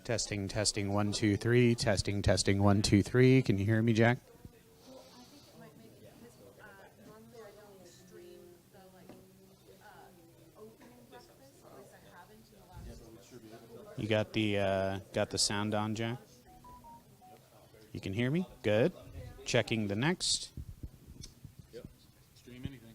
Testing, testing, 1, 2, 3. Testing, testing, 1, 2, 3. Can you hear me, Jack? You got the sound on, Jack? You can hear me? Good. Checking the next. Yep. Stream anything.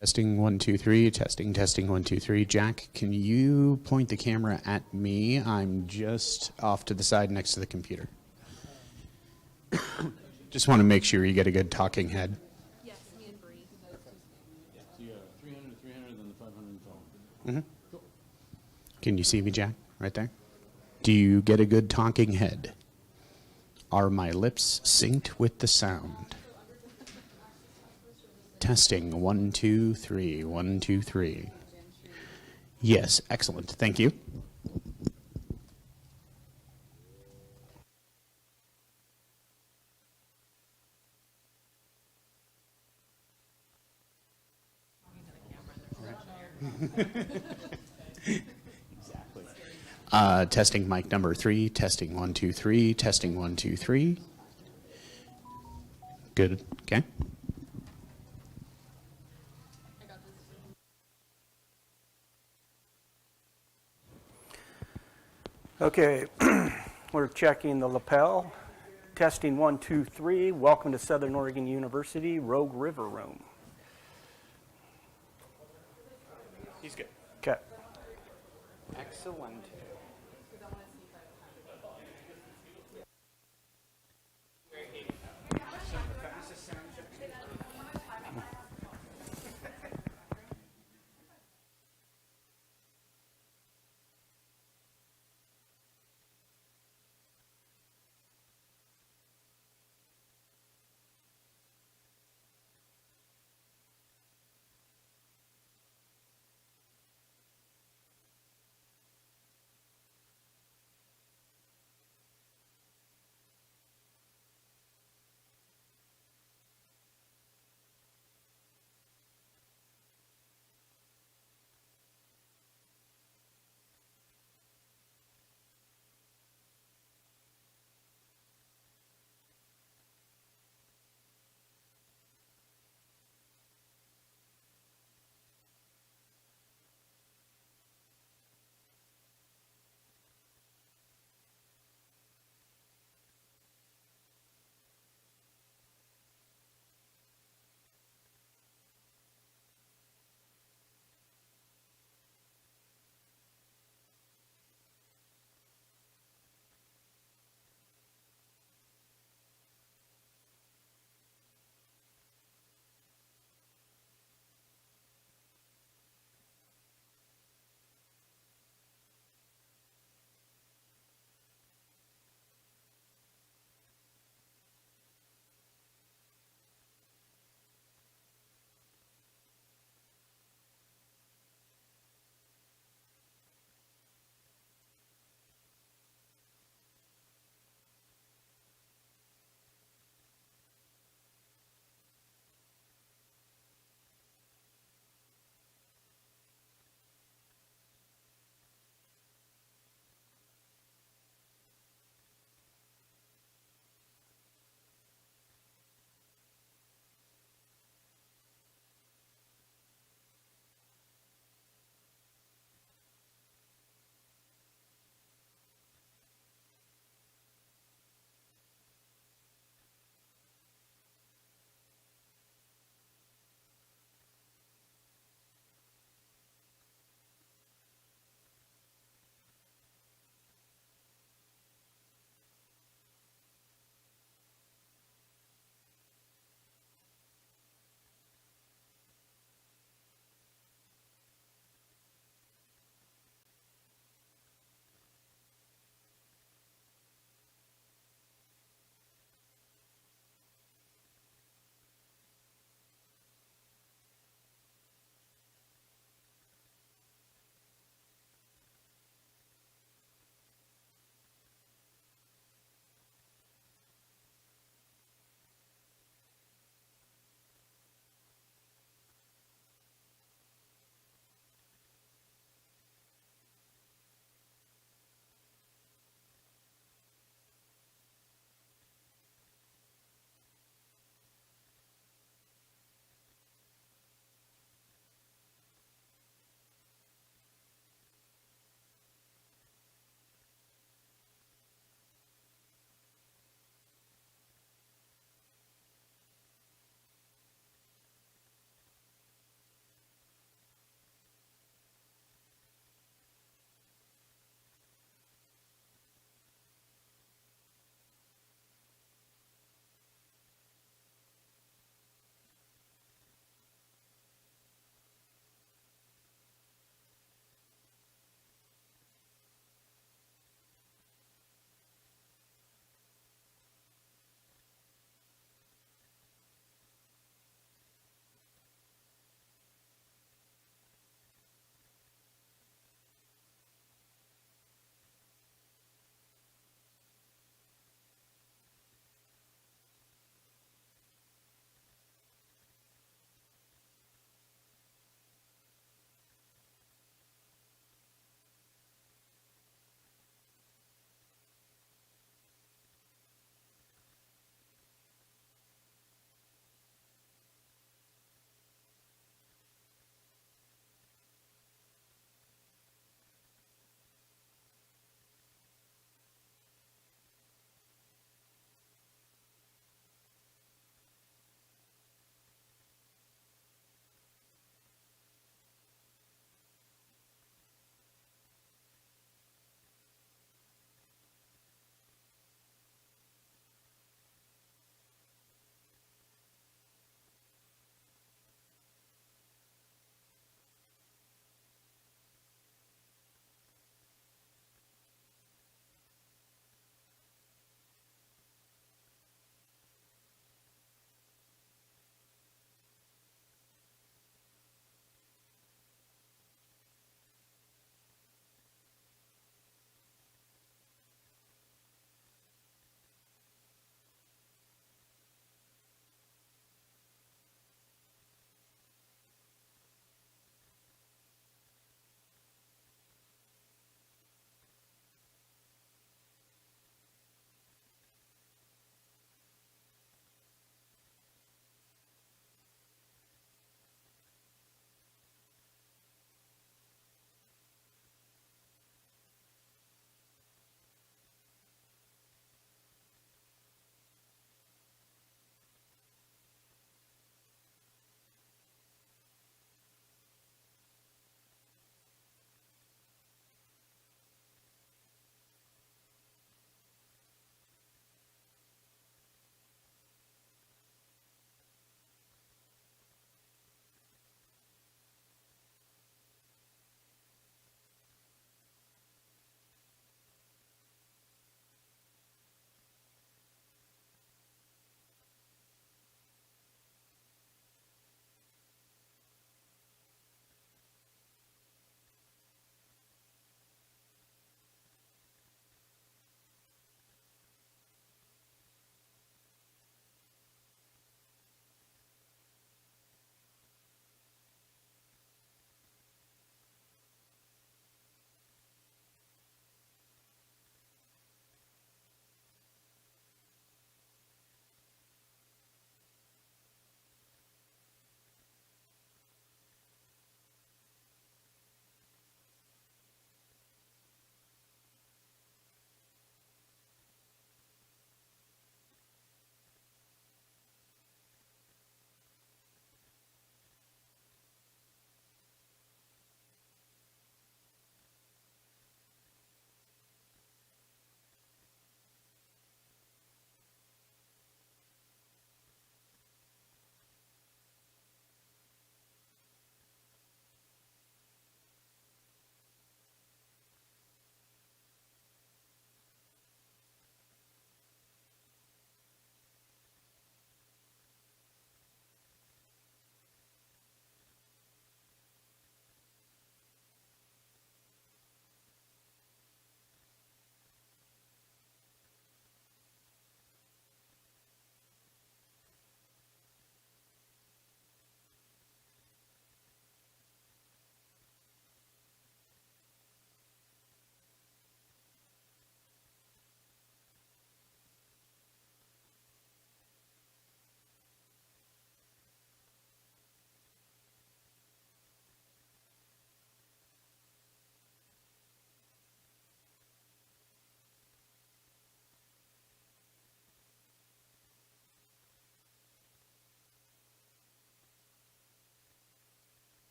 Testing, 1, 2, 3. Testing, testing, 1, 2, 3. Jack, can you point the camera at me? I'm just off to the side next to the computer. Just want to make sure you get a good talking head. Yes, me and Bree. So you got 300, 300, then the 500 phone. Mm-hmm. Cool. Can you see me, Jack? Right there? Do you get a good talking head? Are my lips synced with the sound? Testing, 1, 2, 3, 1, 2, 3. Yes, excellent. Thank you. Exactly. Testing mic number 3. Testing, 1, 2, 3. Testing, 1, 2, 3. Good. Okay. Okay, we're checking the lapel. Testing 1, 2, 3. Welcome to Southern Oregon University, Rogue River Room. He's good. Okay. Excellent.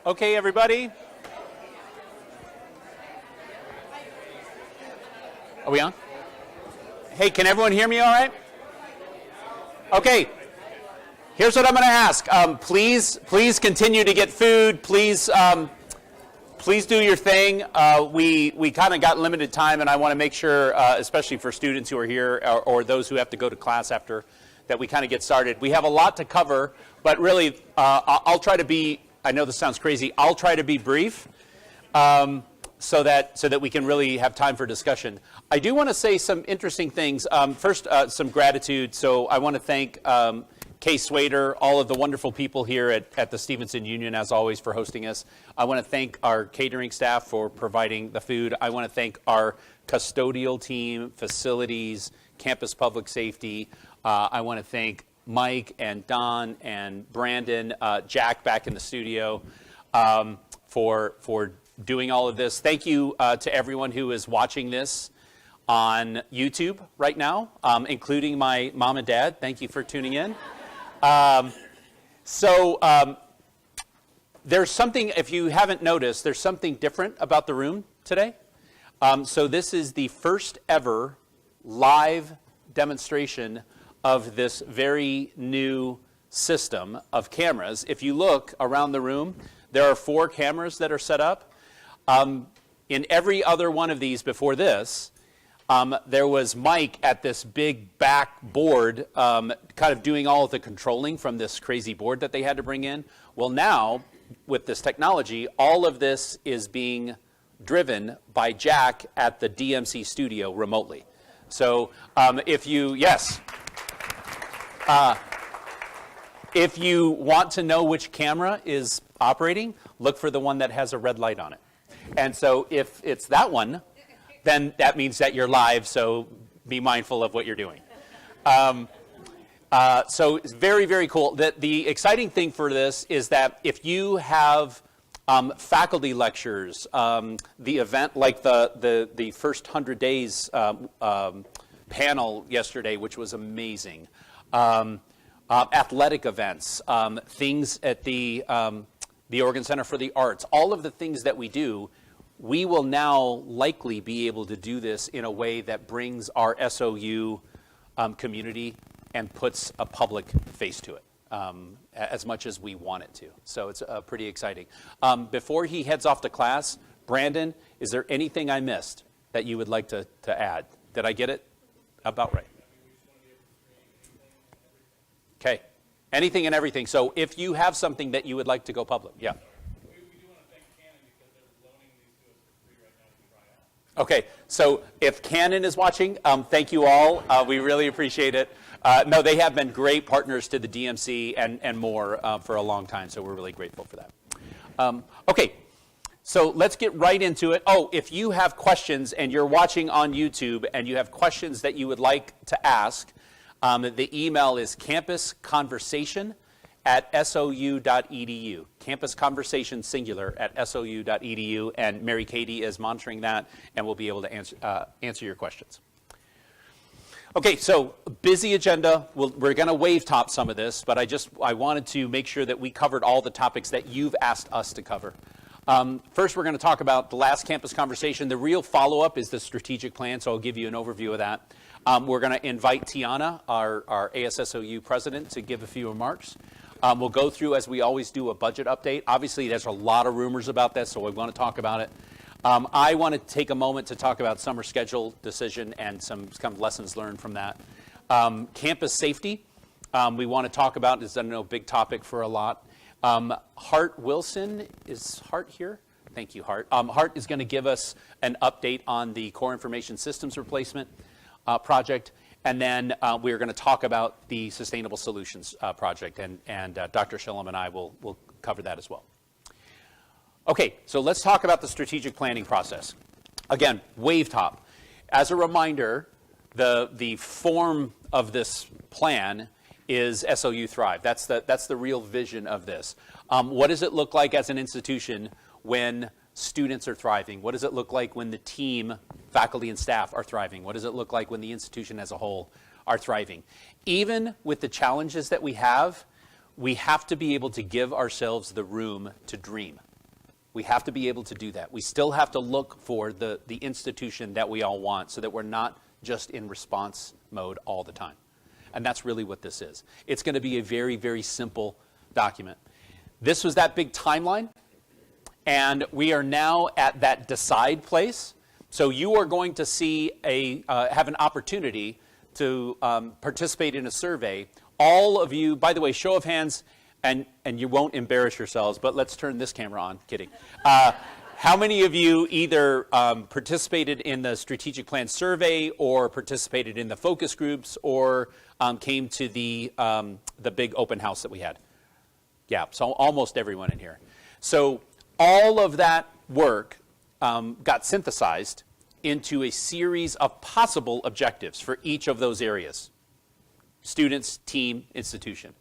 Okay, everybody? Are we on? Hey, can everyone hear me all right? Okay. Here's what I'm going to ask. Please continue to get food. Please do your thing. We kind of got limited time, and I want to make sure, especially for students who are here or those who have to go to class after, that we kind of get started. We have a lot to cover, but really, I'll try to be, I know this sounds crazy, I'll try to be brief so that we can really have time for discussion. I do want to say some interesting things. First, some gratitude. So I want to thank Kay Swader, all of the wonderful people here at the Stevenson Union, as always, for hosting us. I want to thank our catering staff for providing the food. I want to thank our custodial team, facilities, campus public safety. I want to thank Mike and Don and Brandon, Jack back in the studio for doing all of this. Thank you to everyone who is watching this on YouTube right now, including my mom and dad. Thank you for tuning in. There's something, if you haven't noticed, there's something different about the room today. So this is the first ever live demonstration of this very new system of cameras. If you look around the room, there are 4 cameras that are set up. In every other one of these before this, there was Mike at this big back board kind of doing all of the controlling from this crazy board that they had to bring in. Well, now, with this technology, all of this is being driven by Jack at the DMC studio remotely. So if you want to know which camera is operating, look for the one that has a red light on it. And so if it's that one, then that means that you're live, so be mindful of what you're doing. So it's very, very cool. The exciting thing for this is that if you have faculty lectures, the event like the first 100 days panel yesterday, which was amazing, athletic events, things at the Oregon Center for the Arts, all of the things that we do, we will now likely be able to do this in a way that brings our SOU community and puts a public face to it as much as we want it to. So it's pretty exciting. Before he heads off to class, Brandon, is there anything I missed that you would like to add? Did I get it about right? Okay. Anything and everything. So if you have something that you would like to go public, yeah. Okay, so if Canon is watching, thank you all. We really appreciate it. No, they have been great partners to the DMC and more for a long time, so we're really grateful for that. Okay, so let's get right into it. Oh, if you have questions and you're watching on YouTube and you have questions that you would like to ask, the email is campusconversation@sou.edu. Campus Conversation singular at sou.edu, and Mary Katie is monitoring that and will be able to answer your questions. Okay, so busy agenda. We're going to wave top some of this, but I wanted to make sure that we covered all the topics that you've asked us to cover. First, we're going to talk about the last campus conversation. The real follow-up is the strategic plan, so I'll give you an overview of that. We're going to invite Tiana, our ASSOU president, to give a few remarks. We'll go through, as we always do, a budget update. Obviously, there's a lot of rumors about this, so we want to talk about it. I want to take a moment to talk about summer schedule decision and some kind of lessons learned from that. Campus safety, we want to talk about. It's a big topic for a lot. Hart Wilson, is Hart here? Thank you, Hart. Hart is going to give us an update on the core information systems replacement project. And then we're going to talk about the Sustainable Solutions project, and Dr. Shillem and I will cover that as well. Okay, so let's talk about the strategic planning process. Again, wave top. As a reminder, the form of this plan is SOU Thrive. That's the real vision of this. What does it look like as an institution when students are thriving? What does it look like when the team, faculty and staff, are thriving? What does it look like when the institution as a whole are thriving? Even with the challenges that we have to be able to give ourselves the room to dream. We have to be able to do that. We still have to look for the institution that we all want so that we're not just in response mode all the time. And that's really what this is. It's going to be a very, very simple document. This was that big timeline, and we are now at that decide place. So you are going to see have an opportunity to participate in a survey. All of you, by the way, show of hands, and you won't embarrass yourselves, but let's turn this camera on. Kidding. How many of you either participated in the strategic plan survey or participated in the focus groups or came to the big open house that we had? Yeah, so almost everyone in here. So all of that work got synthesized into a series of possible objectives for each of those areas: students, team, institution.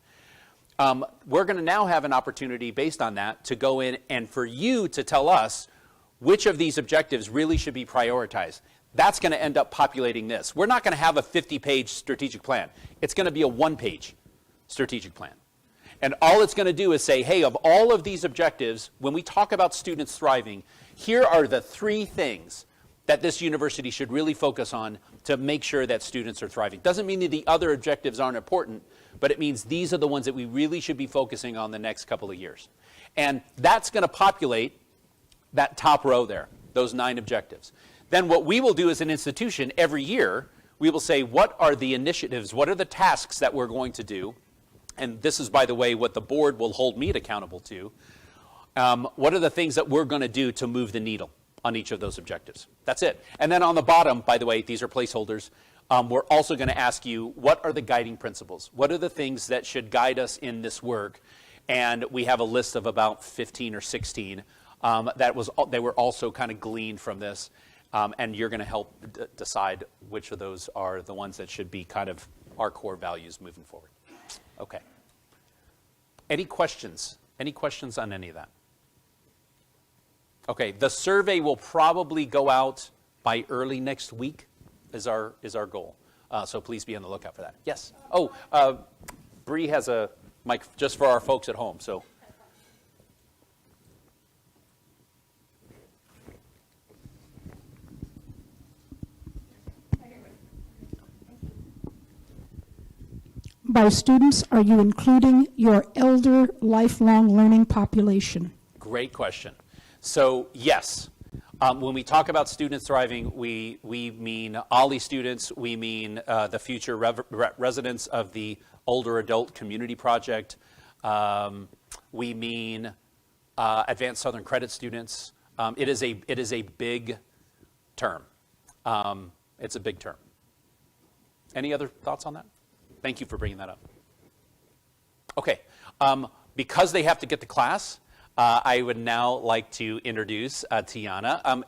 We're going to now have an opportunity based on that to go in and for you to tell us which of these objectives really should be prioritized. That's going to end up populating this. We're not going to have a 50-page strategic plan. It's going to be a one-page strategic plan. And all it's going to do is say, hey, of all of these objectives, when we talk about students thriving, here are the 3 things that this university should really focus on to make sure that students are thriving. Doesn't mean that the other objectives aren't important, but it means these are the ones that we really should be focusing on the next couple of years. And that's going to populate that top row there, those 9 objectives. Then what we will do as an institution every year, we will say, what are the initiatives, what are the tasks that we're going to do? And this is, by the way, what the board will hold me accountable to. What are the things that we're going to do to move the needle on each of those objectives? That's it. And then on the bottom, by the way, these are placeholders. We're also going to ask you, what are the guiding principles? What are the things that should guide us in this work? And we have a list of about 15 or 16 they were also kind of gleaned from this. And you're going to help decide which of those are the ones that should be kind of our core values moving forward. Okay. Any questions? Any questions on any of that? Okay, the survey will probably go out by early next week is our goal. So please be on the lookout for that. Yes. Oh, Bree has a mic just for our folks at home. So. By students, are you including your elder lifelong learning population? Great question. So yes, when we talk about students thriving, we mean OLLI students, we mean the future residents of the Older Adult Community Project, we mean Advanced Southern Credit students. It is a big term. It's a big term. Any other thoughts on that? Thank you for bringing that up. Okay, because they have to get to class, I would now like to introduce Tiana.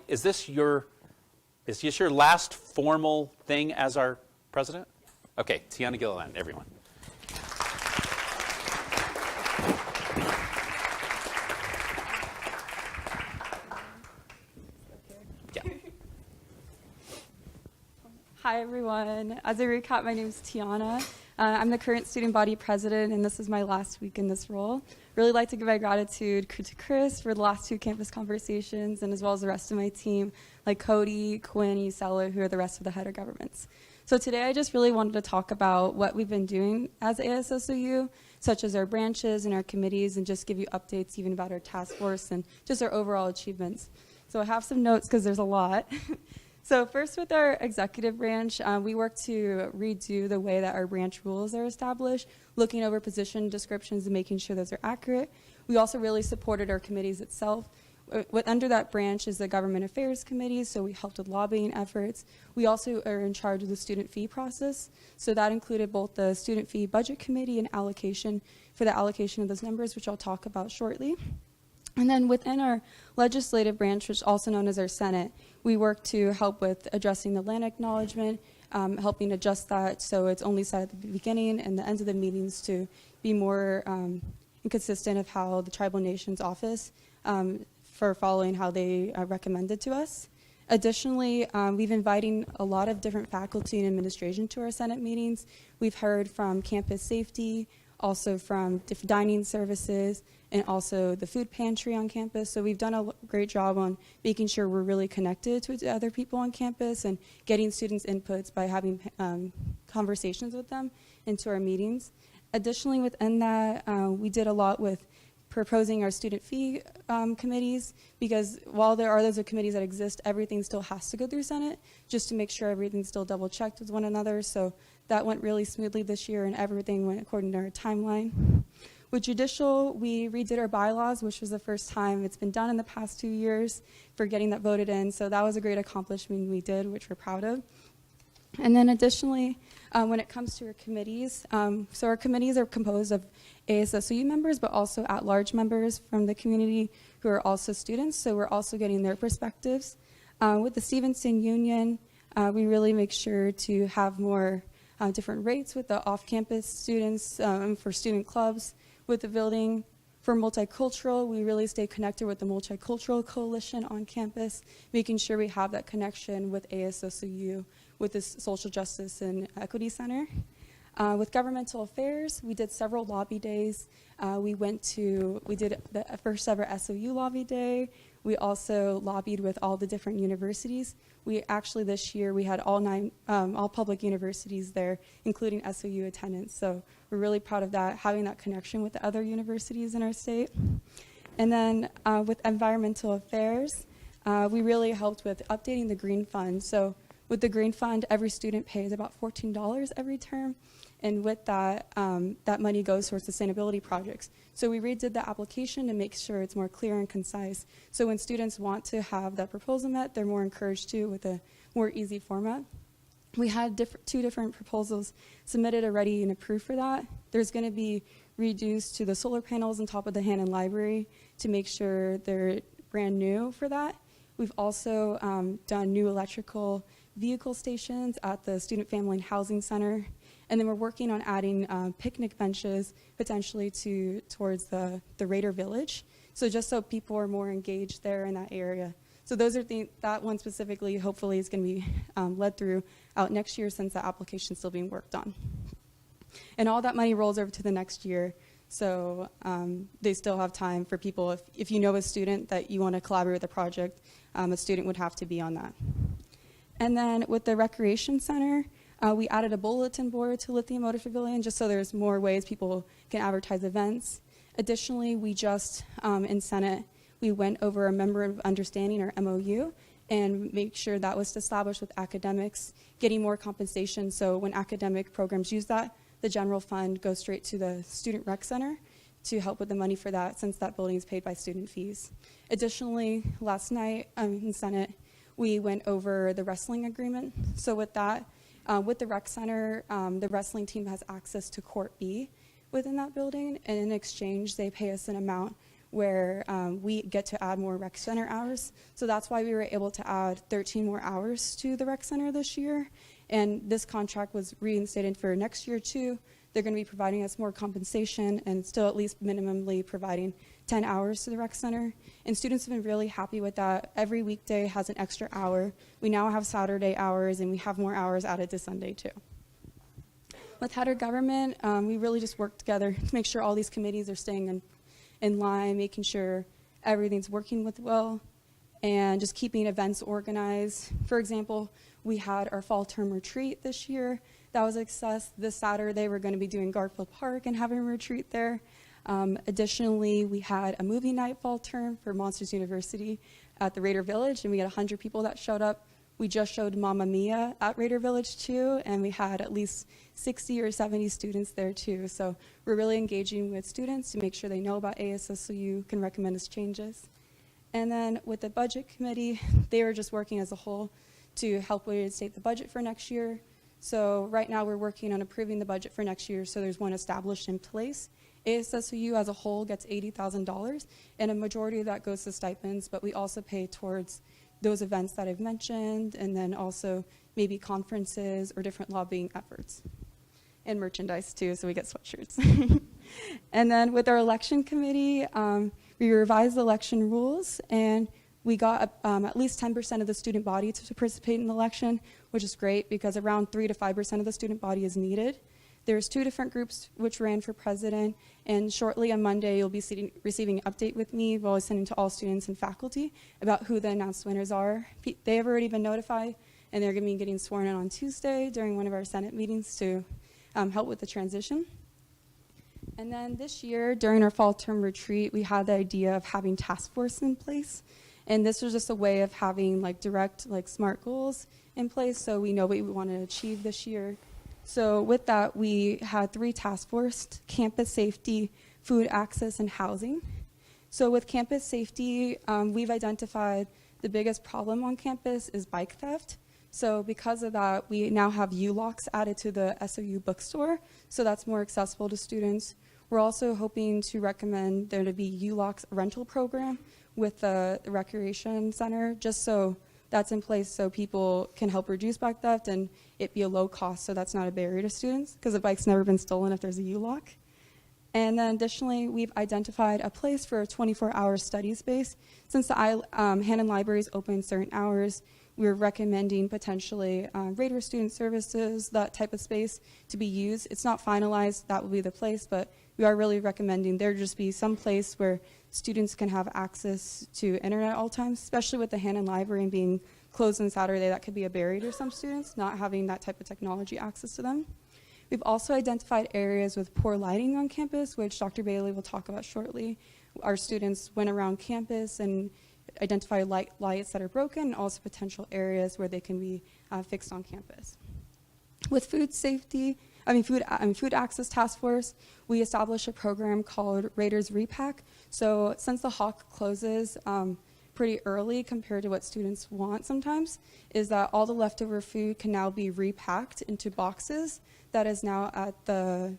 Is this your last formal thing as our president? Okay, Tiana Gilliland, everyone. Yeah. Hi, everyone. As a recap, my name is Tiana. I'm the current student body president, and this is my last week in this role. Really like to give my gratitude to Chris for the last 2 campus conversations, and as well as the rest of my team, like Cody, Quinn, Usella, who are the rest of the head of governments. So today, I just really wanted to talk about what we've been doing as ASSOU, such as our branches and our committees, and just give you updates even about our task force and just our overall achievements. So I have some notes because there's a lot. So first, with our executive branch, we work to redo the way that our branch rules are established, looking over position descriptions and making sure those are accurate. We also really supported our committees itself. Under that branch is the Government Affairs Committee, so we helped with lobbying efforts. We also are in charge of the student fee process, so that included both the student fee budget committee and allocation for the allocation of those numbers, which I'll talk about shortly. And then within our legislative branch, which is also known as our Senate, we work to help with addressing the land acknowledgement, helping adjust that so it's only said at the beginning and the ends of the meetings to be more inconsistent of how the Tribal Nations Office for following how they recommended to us. Additionally, we've invited a lot of different faculty and administration to our Senate meetings. We've heard from campus safety, also from different dining services, and also the food pantry on campus. So we've done a great job on making sure we're really connected to the other people on campus and getting students' inputs by having conversations with them into our meetings. Additionally, within that, we did a lot with proposing our student fee committees, because while there are those committees that exist, everything still has to go through Senate just to make sure everything's still double checked with one another. So that went really smoothly this year, and everything went according to our timeline. With judicial, we redid our bylaws, which was the first time it's been done in the past 2 years for getting that voted in. So that was a great accomplishment we did, which we're proud of. And then additionally, when it comes to our committees, so our committees are composed of ASSU members, but also at-large members from the community who are also students, so we're also getting their perspectives. With the Stevenson Union, we really make sure to have more different rates with the off-campus students for student clubs. With the building for multicultural, we really stay connected with the Multicultural Coalition on campus, making sure we have that connection with ASSU, with the Social Justice and Equity Center. With governmental affairs, we did several lobby days. We did the first ever SOU lobby day. We also lobbied with all the different universities. We actually this year we had all public universities there, including SOU attendance. So we're really proud of that, having that connection with the other universities in our state. And then with environmental affairs, we really helped with updating the Green Fund. So with the Green Fund, every student pays about $14 every term. And with that, that money goes towards sustainability projects. So we redid the application to make sure it's more clear and concise. So when students want to have that proposal met, they're more encouraged to with a more easy format. We had two different proposals submitted already and approved for that. There's going to be reduced to the solar panels on top of the Hannon Library to make sure they're brand new for that. We've also done new electrical vehicle stations at the Student Family and Housing Center. And then we're working on adding picnic benches potentially towards the Raider Village. So just so people are more engaged there in that area. So those are that one specifically hopefully is going to be led through out next year, since the application is still being worked on. And all that money rolls over to the next year. So they still have time for people, if you know a student that you want to collaborate with a project, a student would have to be on that. And then with the Recreation Center, we added a bulletin board to Lithium Motor Pavilion just so there's more ways people can advertise events. Additionally, we just, in Senate, we went over a Member of Understanding, or MOU, and make sure that was established with academics, getting more compensation. So when academic programs use that, the general fund goes straight to the Student Rec Center to help with the money for that, since that building is paid by student fees. Additionally, last night in Senate, we went over the wrestling agreement. So with that, with the rec center, the wrestling team has access to Court B within that building, and in exchange, they pay us an amount where we get to add more rec center hours. So that's why we were able to add 13 more hours to the rec center this year. And this contract was reinstated for next year too. They're going to be providing us more compensation and still at least minimally providing 10 hours to the rec center. And students have been really happy with that. Every weekday has an extra hour. We now have Saturday hours, and we have more hours added to Sunday too. With header government, we really just work together to make sure all these committees are staying in line, making sure everything's working with well, and just keeping events organized. For example, we had our fall term retreat this year. That was a success. This Saturday, we're going to be doing Garfield Park and having a retreat there. Additionally, we had a movie night fall term for Monsters University at the Raider Village, and we had 100 people that showed up. We just showed Mamma Mia at Raider Village too, and we had at least 60 or 70 students there too. So we're really engaging with students to make sure they know about ASSU, can recommend us changes. And then with the budget committee, they were just working as a whole to help reinstate the budget for next year. So right now we're working on approving the budget for next year, so there's one established in place. ASSU as a whole gets $80,000, and a majority of that goes to stipends, but we also pay towards those events that I've mentioned, and then also maybe conferences or different lobbying efforts. And merchandise too, so we get sweatshirts. And then with our election committee, we revised the election rules, and we got at least 10% of the student body to participate in the election, which is great because around 3 to 5% of the student body is needed. There's 2 different groups which ran for president, and shortly on Monday you'll be receiving an update with me, while I sending to all students and faculty about who the announced winners are. They have already been notified, and they're going to be getting sworn in on Tuesday during one of our Senate meetings to help with the transition. And then this year, during our fall term retreat, we had the idea of having task force in place. And this was just a way of having like direct, like SMART goals in place so we know what we want to achieve this year. So with that, we had 3 task forces: campus safety, food access, and housing. So with campus safety, we've identified the biggest problem on campus is bike theft. So because of that, we now have U-locks added to the SOU bookstore, so that's more accessible to students. We're also hoping to recommend there to be U-locks rental program with the recreation center, just so that's in place so people can help reduce bike theft and it be a low cost, so that's not a barrier to students, because the bike's never been stolen if there's a U-lock. And then additionally, we've identified a place for a 24-hour study space. Since the Hannon Library is open certain hours, we're recommending potentially Raider Student Services, that type of space, to be used. It's not finalized, that will be the place, but we are really recommending there just be some place where students can have access to internet at all times, especially with the Hannon Library and being closed on Saturday. That could be a barrier to some students, not having that type of technology access to them. We've also identified areas with poor lighting on campus, which Dr. Bailey will talk about shortly. Our students went around campus and identify lights that are broken, and also potential areas where they can be fixed on campus. With food access task force, we established a program called Raiders Repack. So since the Hawk closes pretty early compared to what students want sometimes, is that all the leftover food can now be repacked into boxes that is now at the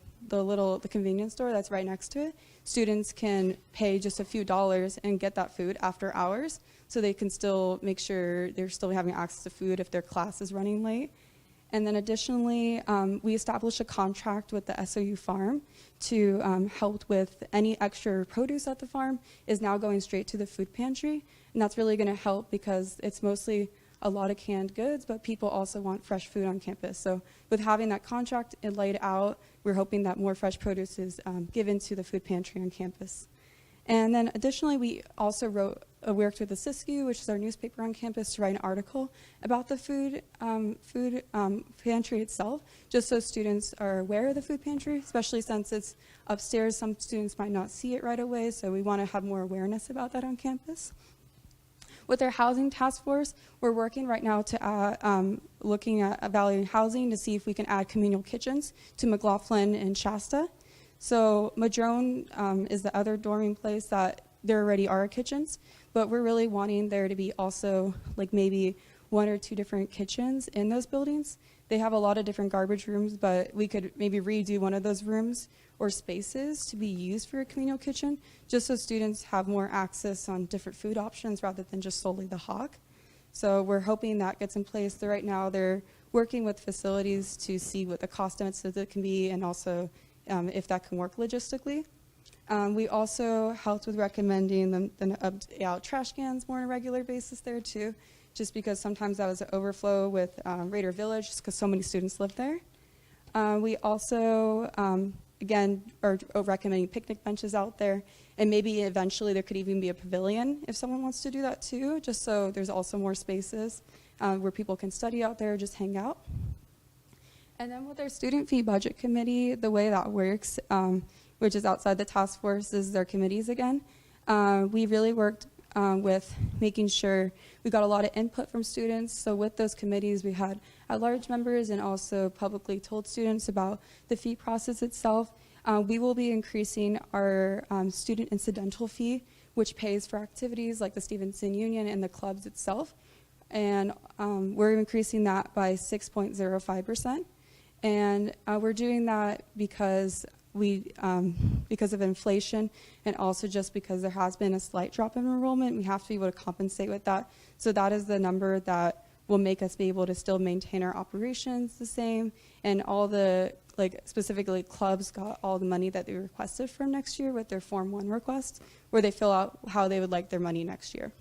convenience store that's right next to it. Students can pay just a few dollars and get that food after hours, so they can still make sure they're still having access to food if their class is running late. And then additionally, we established a contract with the SOU farm to help with any extra produce at the farm is now going straight to the food pantry. And that's really going to help because it's mostly a lot of canned goods, but people also want fresh food on campus. So with having that contract laid out, we're hoping that more fresh produce is given to the food pantry on campus. And then additionally, we also worked with the SISCU, which is our newspaper on campus, to write an article about the food pantry itself, just so students are aware of the food pantry, especially since it's upstairs. Some students might not see it right away, so we want to have more awareness about that on campus. With our housing task force, we're working right now to looking at evaluating housing to see if we can add communal kitchens to McLaughlin and Shasta. So Madrone is the other dorming place that there already are kitchens, but we're really wanting there to be also like maybe 1 or 2 different kitchens in those buildings. They have a lot of different garbage rooms, but we could maybe redo one of those rooms or spaces to be used for a communal kitchen, just so students have more access on different food options rather than just solely the Hawk. So we're hoping that gets in place. So right now they're working with facilities to see what the cost estimates of it can be, and also if that can work logistically. We also helped with recommending them update out trash cans more on a regular basis there too, just because sometimes that was an overflow with Raider Village, just because so many students live there. We also, again, are recommending picnic benches out there, and maybe eventually there could even be a pavilion if someone wants to do that too, just so there's also more spaces where people can study out there, just hang out. And then with our student fee budget committee, the way that works, which is outside the task force, is their committees again. We really worked with making sure we got a lot of input from students. So with those committees, we had at-large members and also publicly told students about the fee process itself. We will be increasing our student incidental fee, which pays for activities like the Stevenson Union and the clubs itself. And we're increasing that by 6.05%. And we're doing that because because of inflation, and also just because there has been a slight drop in enrollment. We have to be able to compensate with that. So that is the number that will make us be able to still maintain our operations the same. And all the, like specifically clubs got all the money that they requested from next year with their Form 1 requests, where they fill out how they would like their money next year.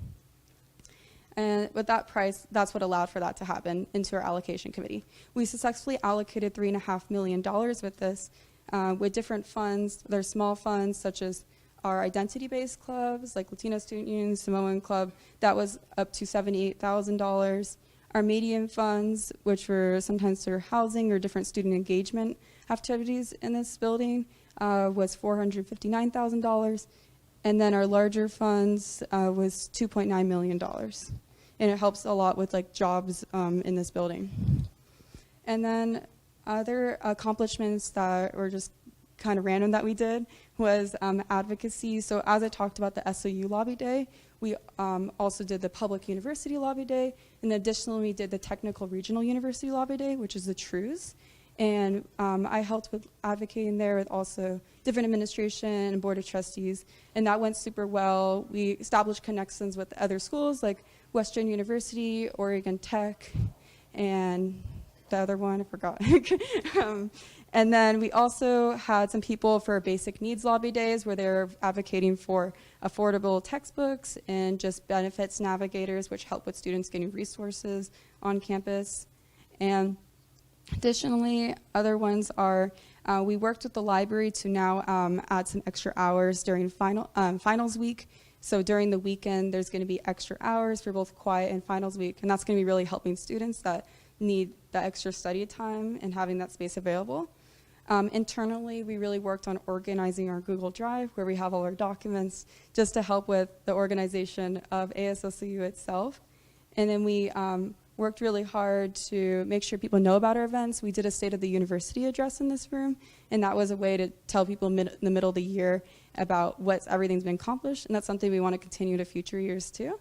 And with that price, that's what allowed for that to happen into our allocation committee. We successfully allocated $3.5 million with this, with different funds. There's small funds such as our identity-based clubs, like Latino Student Union, Samoan Club, that was up to $78,000. Our medium funds, which were sometimes for housing or different student engagement activities in this building, was $459,000. And then our larger funds was $2.9 million. And it helps a lot with like jobs in this building. And then other accomplishments that were just kind of random that we did was advocacy. So as I talked about the SOU Lobby Day, we also did the Public University Lobby Day, and additionally we did the Technical Regional University Lobby Day, which is the TRUES. And I helped with advocating there with also different administration and board of trustees, and that went super well. We established connections with other schools like Western University, Oregon Tech, and the other one, I forgot. And then we also had some people for basic needs lobby days where they're advocating for affordable textbooks and just benefits navigators, which help with students getting resources on campus. And additionally, other ones are we worked with the library to now add some extra hours during finals week. So during the weekend, there's going to be extra hours for both quiet and finals week, and that's going to be really helping students that need that extra study time and having that space available. Internally, we really worked on organizing our Google Drive, where we have all our documents, just to help with the organization of ASSU itself. And then we worked really hard to make sure people know about our events. We did a State of the University address in this room, and that was a way to tell people in the middle of the year about what everything's been accomplished, and that's something we want to continue to future years too.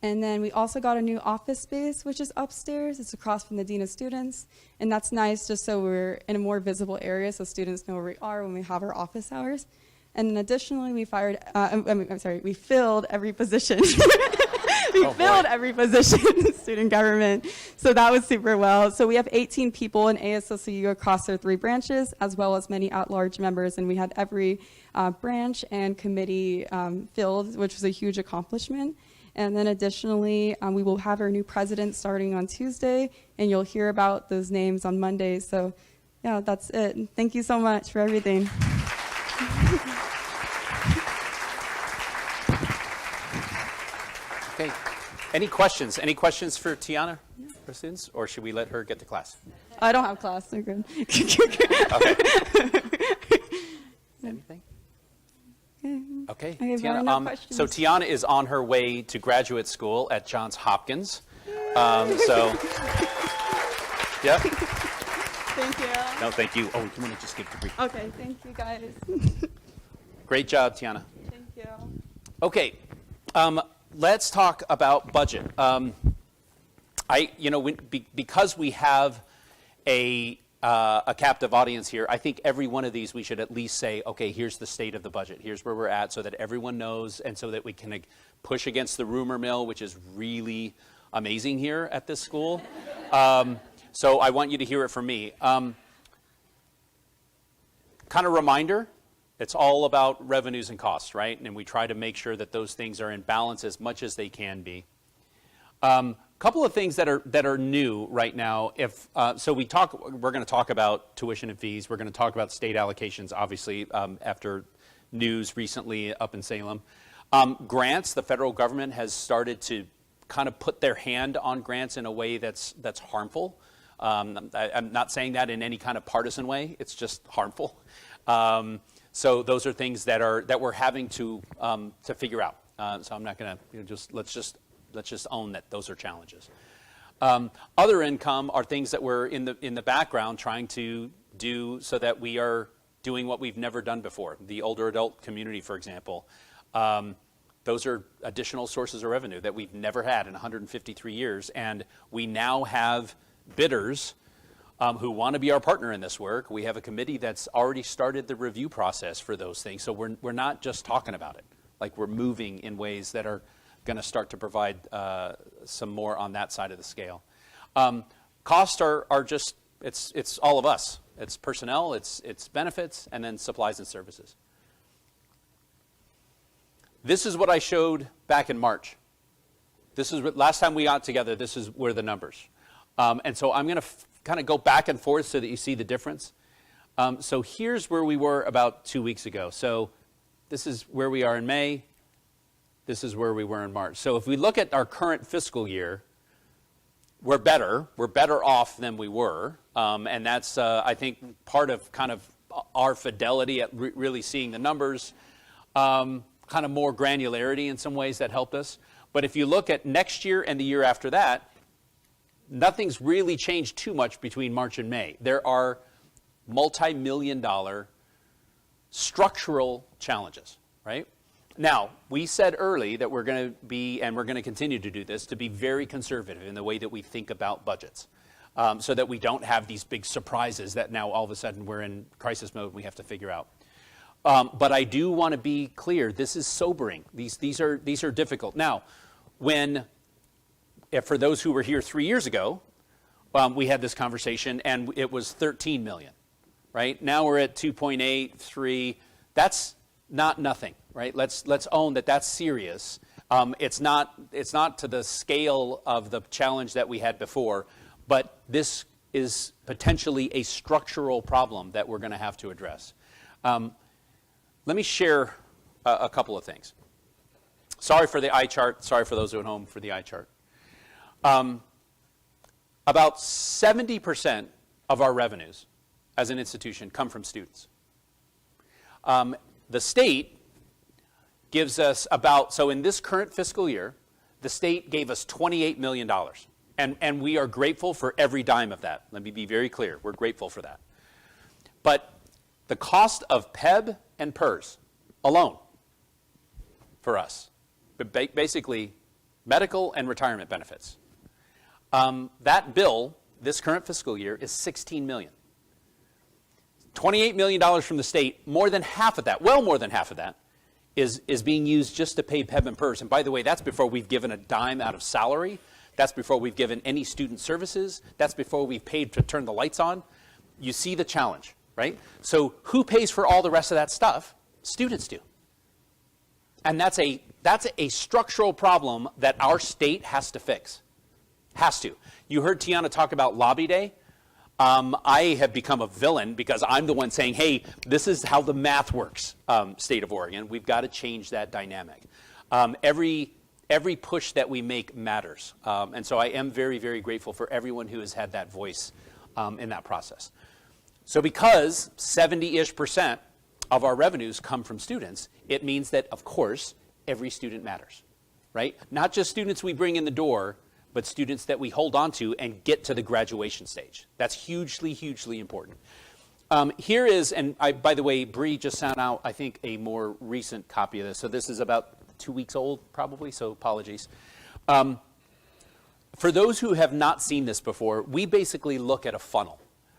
And then we also got a new office space, which is upstairs. It's across from the Dean of Students, and that's nice just so we're in a more visible area so students know where we are when we have our office hours. And then additionally, we we filled every position. Filled every position in student government. So that was super well. So we have 18 people in ASSU across our 3 branches, as well as many at-large members, and we had every branch and committee filled, which was a huge accomplishment. And then additionally, we will have our new president starting on Tuesday, and you'll hear about those names on Monday. So yeah, that's it. Thank you so much for everything. Okay. Any questions? Any questions for Tiana, for students, or should we let her get to class? I don't have class. They're good. Okay. Anything? Okay, I have no Tiana. questions. So Tiana is on her way to graduate school at Johns Hopkins. So, yep. Thank you. No, thank you. Oh, you want to just give the brief? Okay, thank you guys. Great job, Tiana. Thank you. Okay, let's talk about budget. Because we have a captive audience here, I think every one of these we should at least say, okay, here's the state of the budget. Here's where we're at so that everyone knows and so that we can push against the rumor mill, which is really amazing here at this school. So I want you to hear it from me. Kind of reminder, it's all about revenues and costs, right? And we try to make sure that those things are in balance as much as they can be. Couple of things that are new right now. We're going to talk about tuition and fees. We're going to talk about state allocations, obviously, after news recently up in Salem. Grants, the federal government has started to kind of put their hand on grants in a way that's harmful. I'm not saying that in any kind of partisan way. It's just harmful. So those are things that we're having to figure out. So I'm not going to let's just own that those are challenges. Other income are things that we're in the background trying to do so that we are doing what we've never done before. The older adult community, for example, those are additional sources of revenue that we've never had in 153 years, and we now have bidders who want to be our partner in this work. We have a committee that's already started the review process for those things, so we're not just talking about it. Like, we're moving in ways that are going to start to provide some more on that side of the scale. Costs are just, it's all of us. It's personnel, it's benefits, and then supplies and services. This is what I showed back in March. This is last time we got together. This is where the numbers, and so I'm going to kind of go back and forth so that you see the difference. So here's where we were about 2 weeks ago. So this is where we are in May. This is where we were in March. So if we look at our current fiscal year, we're better. We're better off than we were, and that's I think part of kind of our fidelity at really seeing the numbers. Kind of more granularity in some ways that helped us. But if you look at next year and the year after that, nothing's really changed too much between March and May. There are multi-million-dollar structural challenges, right? Now, we said early that we're going to be, and we're going to continue to do this, to be very conservative in the way that we think about budgets, so that we don't have these big surprises that now all of a sudden we're in crisis mode and we have to figure out. But I do want to be clear, this is sobering. These are difficult. Now, for those who were here 3 years ago, we had this conversation and it was 13 million, right? Now we're at 2.8, 3. That's not nothing, right? Let's own that that's serious. It's not to the scale of the challenge that we had before, but this is potentially a structural problem that we're going to have to address. Let me share a couple of things. Sorry for the eye chart. Sorry for those who are at home for the eye chart. About 70% of our revenues as an institution come from students. The state gives us so in this current fiscal year, the state gave us $28 million. And we are grateful for every dime of that. Let me be very clear. We're grateful for that. But the cost of PEB and PERS alone for us, basically medical and retirement benefits, that bill this current fiscal year is $16 million. $28 million from the state, more than half of that, well more than half of that, is being used just to pay PEB and PERS. And by the way, that's before we've given a dime out of salary. That's before we've given any student services. That's before we've paid to turn the lights on. You see the challenge, right? So who pays for all the rest of that stuff? Students do. And that's a structural problem that our state has to fix. Has to. You heard Tiana talk about Lobby Day. I have become a villain because I'm the one saying, hey, this is how the math works, state of Oregon. We've got to change that dynamic. Every push that we make matters. And so I am very, very grateful for everyone who has had that voice in that process. So because 70-ish% of our revenues come from students, it means that, of course, every student matters, right? Not just students we bring in the door, but students that we hold on to and get to the graduation stage. That's hugely, hugely important. Here is, and by the way, Bree just sent out, I think, a more recent copy of this. So this is about 2 weeks old, probably, so apologies. For those who have not seen this before, we basically look at a funnel,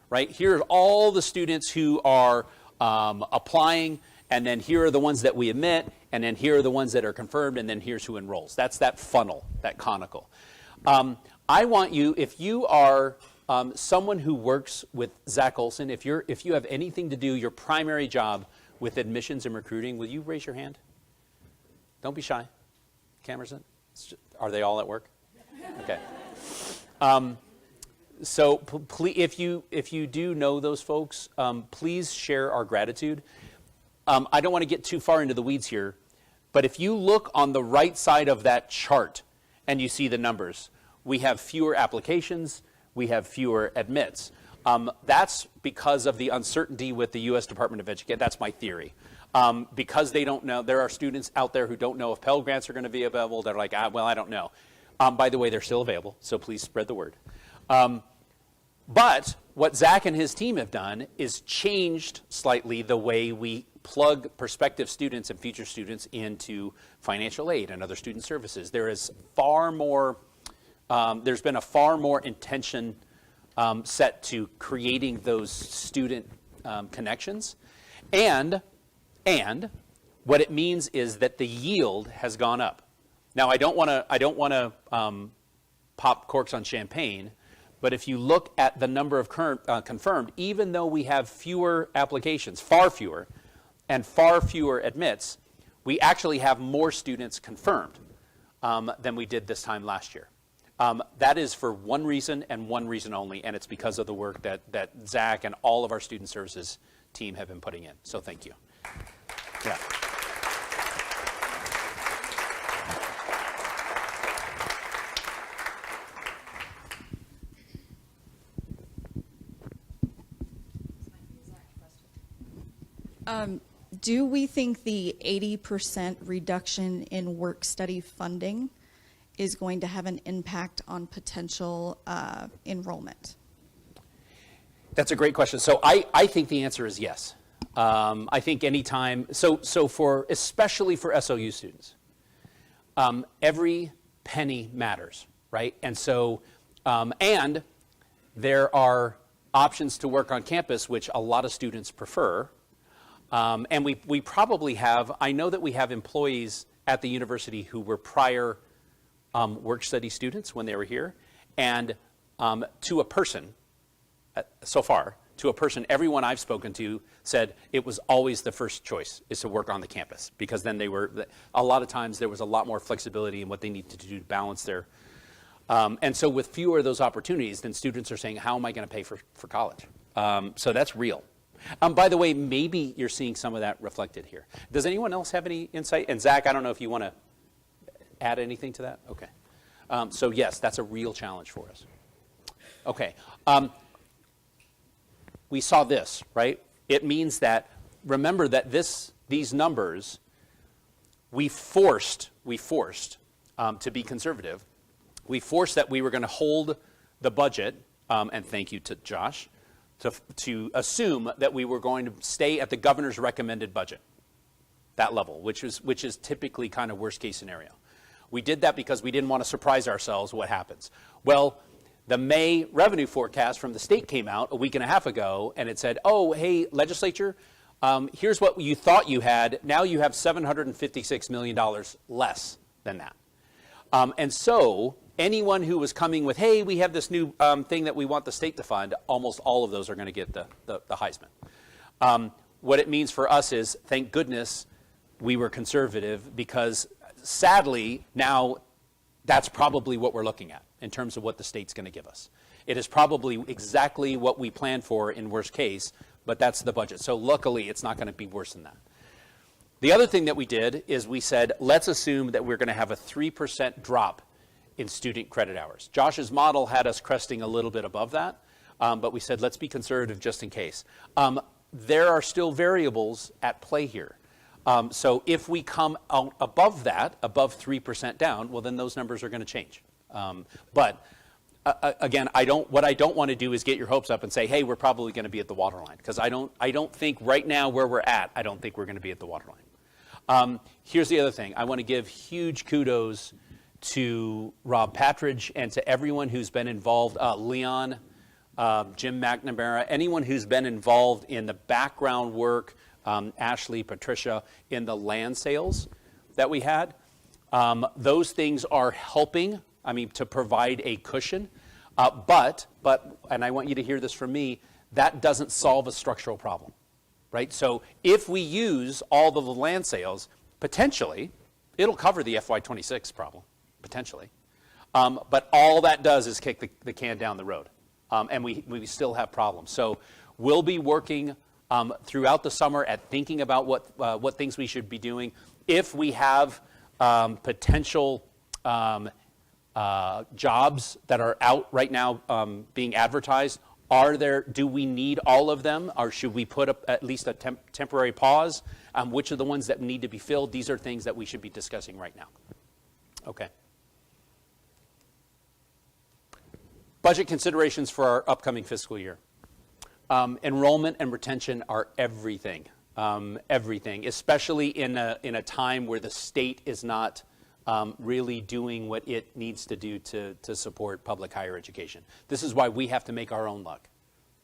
right? Here are all the students who are applying, and then here are the ones that we admit, and then here are the ones that are confirmed, and then here's who enrolls. That's that funnel, that conical. I want you, if you are someone who works with Zach Olson, if you have anything to do, your primary job with admissions and recruiting, will you raise your hand? Don't be shy. Cameras in? Are they all at work? Okay. So if you do know those folks, please share our gratitude. I don't want to get too far into the weeds here, but if you look on the right side of that chart and you see the numbers, we have fewer applications, we have fewer admits. That's because of the uncertainty with the U.S. Department of Education. That's my theory. Because they don't know, there are students out there who don't know if Pell Grants are going to be available. They're like, well, I don't know. By the way, they're still available, so please spread the word. But what Zach and his team have done is changed slightly the way we plug prospective students and future students into financial aid and other student services. There is far more, there's been a far more intention set to creating those student connections. And what it means is that the yield has gone up. Now, I don't want to pop corks on champagne, but if you look at the number of confirmed, even though we have fewer applications, far fewer, and far fewer admits, we actually have more students confirmed. than we did this time last year. That is for one reason and one reason only, and it's because of the work that Zach and all of our student services team have been putting in. So thank you. Yeah. Do we think the 80% reduction in work-study funding is going to have an impact on potential enrollment? That's a great question. So I think the answer is yes. I think anytime, especially for SOU students, every penny matters, right? And so, and there are options to work on campus, which a lot of students prefer. And we probably have, I know that we have employees at the university who were prior work-study students when they were here. And to a person, so far, to a person, everyone I've spoken to said it was always the first choice is to work on the campus, because then a lot of times there was a lot more flexibility in what they needed to do to balance their, and so with fewer of those opportunities, then students are saying, how am I going to pay for college? So that's real. By the way, maybe you're seeing some of that reflected here. Does anyone else have any insight? And Zach, I don't know if you want to add anything to that? Okay. So yes, that's a real challenge for us. Okay. We saw this, right? It means that, remember that these numbers, we forced to be conservative. We forced that we were going to hold the budget, and thank you to Josh, to assume that we were going to stay at the governor's recommended budget, that level, which is typically kind of worst case scenario. We did that because we didn't want to surprise ourselves what happens. Well, the May revenue forecast from the state came out a week and a half ago, and it said, oh, hey, legislature, here's what you thought you had. Now you have $756 million less than that. And so anyone who was coming with, hey, we have this new thing that we want the state to fund, almost all of those are going to get the Heisman. What it means for us is, thank goodness we were conservative, because sadly now that's probably what we're looking at in terms of what the state's going to give us. It is probably exactly what we planned for in worst case, but that's the budget. So luckily it's not going to be worse than that. The other thing that we did is we said, let's assume that we're going to have a 3% drop in student credit hours. Josh's model had us cresting a little bit above that, but we said, let's be conservative just in case. There are still variables at play here. So if we come out above that, above 3% down, well, then those numbers are going to change. But again, what I don't want to do is get your hopes up and say, hey, we're probably going to be at the waterline, because I don't think right now where we're at, I don't think we're going to be at the waterline. Here's the other thing. I want to give huge kudos to Rob Patridge and to everyone who's been involved, Leon, Jim McNamara, anyone who's been involved in the background work, Ashley, Patricia, in the land sales that we had. Those things are helping, to provide a cushion. But, and I want you to hear this from me, that doesn't solve a structural problem, right? So if we use all of the land sales, potentially, it'll cover the FY26 problem, potentially. But all that does is kick the can down the road. And we still have problems. So we'll be working throughout the summer at thinking about what things we should be doing. If we have potential jobs that are out right now being advertised, do we need all of them, or should we put up at least a temporary pause? Which are the ones that need to be filled? These are things that we should be discussing right now. Okay. Budget considerations for our upcoming fiscal year. Enrollment and retention are everything, everything, especially in a time where the state is not really doing what it needs to do to support public higher education. This is why we have to make our own luck,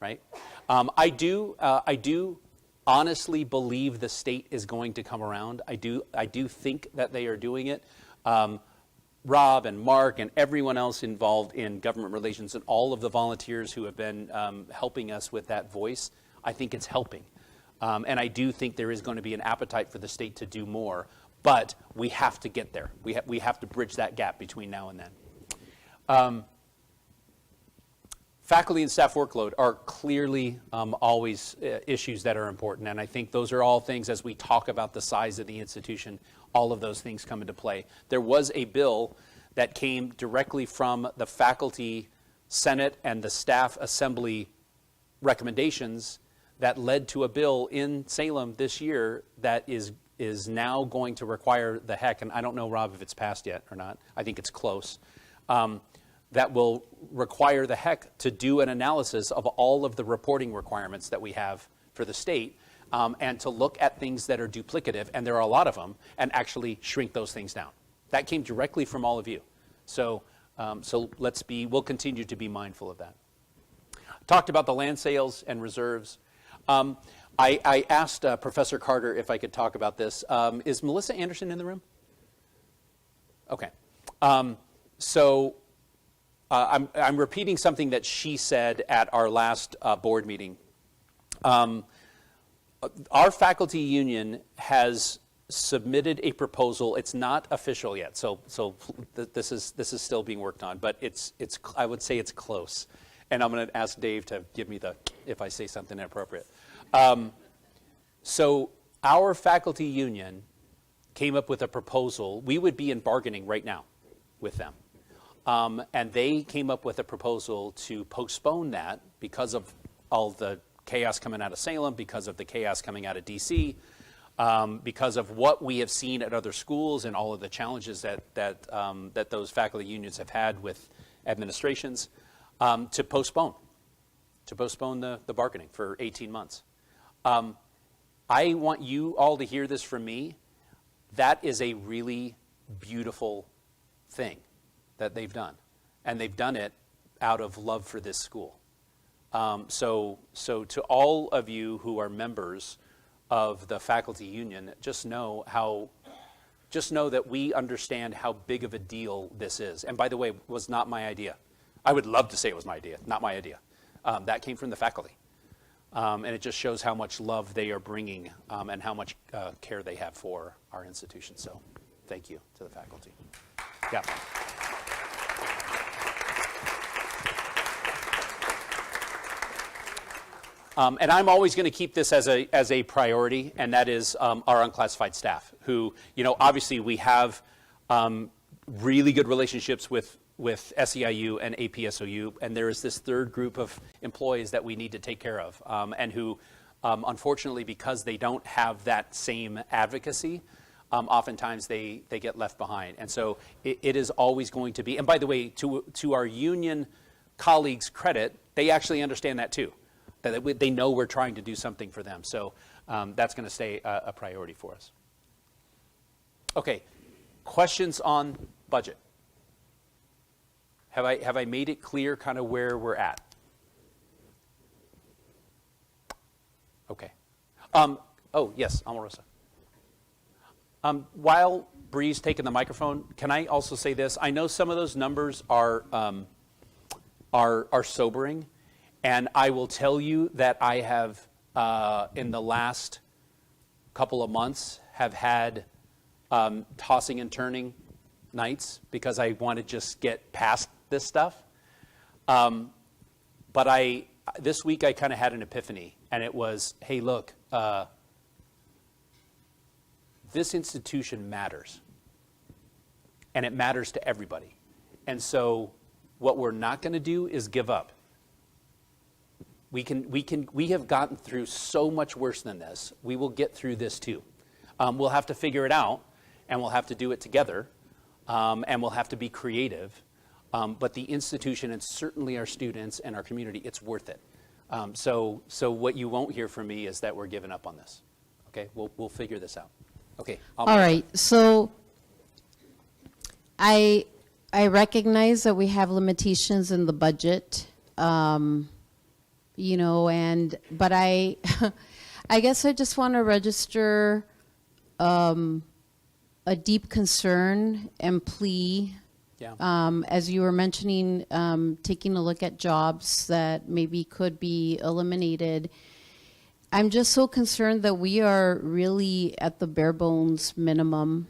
right? I do honestly believe the state is going to come around. I do think that they are doing it. Rob and Mark and everyone else involved in government relations and all of the volunteers who have been helping us with that voice, I think it's helping. And I do think there is going to be an appetite for the state to do more. But we have to get there. We have to bridge that gap between now and then. Faculty and staff workload are clearly always issues that are important, and I think those are all things, as we talk about the size of the institution, all of those things come into play. There was a bill that came directly from the faculty senate and the staff assembly recommendations that led to a bill in Salem this year that is now going to require the HEC, and I don't know, Rob, if it's passed yet or not. I think it's close. That will require the HEC to do an analysis of all of the reporting requirements that we have for the state, and to look at things that are duplicative, and there are a lot of them, and actually shrink those things down. That came directly from all of you. So we'll continue to be mindful of that. Talked about the land sales and reserves. I asked Professor Carter if I could talk about this. Is Melissa Anderson in the room? Okay. I'm repeating something that she said at our last board meeting. Our faculty union has submitted a proposal. It's not official yet, so this is still being worked on, but it's I would say it's close. And I'm going to ask Dave to give me if I say something inappropriate. So our faculty union came up with a proposal. We would be in bargaining right now with them. And they came up with a proposal to postpone that because of all the chaos coming out of Salem, because of the chaos coming out of DC, because of what we have seen at other schools and all of the challenges that those faculty unions have had with administrations, to postpone the bargaining for 18 months. I want you all to hear this from me. That is a really beautiful thing that they've done, and they've done it out of love for this school. So to all of you who are members of the faculty union, just know that we understand how big of a deal this is. And by the way, it was not my idea. I would love to say it was my idea, not my idea. That came from the faculty. And it just shows how much love they are bringing, and how much care they have for our institution. So thank you to the faculty. Yeah. And I'm always going to keep this as a priority, and that is our unclassified staff, who, obviously we have really good relationships with SEIU and APSOU, and there is this third group of employees that we need to take care of, and who, unfortunately, because they don't have that same advocacy, oftentimes they get left behind. And so it is always going to be, and by the way, to our union colleagues' credit, they actually understand that too. That they know we're trying to do something for them. So that's going to stay a priority for us. Okay, questions on budget? Have I made it clear kind of where we're at? Okay. Oh, yes, Omarosa. While Bree's taking the microphone, can I also say this? I know some of those numbers are sobering. And I will tell you that I have, in the last couple of months, have had tossing and turning nights because I want to just get past this stuff. But this week I kind of had an epiphany, and it was, hey, look, this institution matters, and it matters to everybody. And so what we're not going to do is give up. We have gotten through so much worse than this. We will get through this too. We'll have to figure it out, and we'll have to do it together, and we'll have to be creative. But the institution, and certainly our students and our community, it's worth it. So what you won't hear from me is that we're giving up on this. Okay, we'll figure this out. Okay. All right. So I recognize that we have limitations in the budget. But I guess I just want to register a deep concern and plea. Yeah. As you were mentioning, taking a look at jobs that maybe could be eliminated. I'm just so concerned that we are really at the bare bones minimum.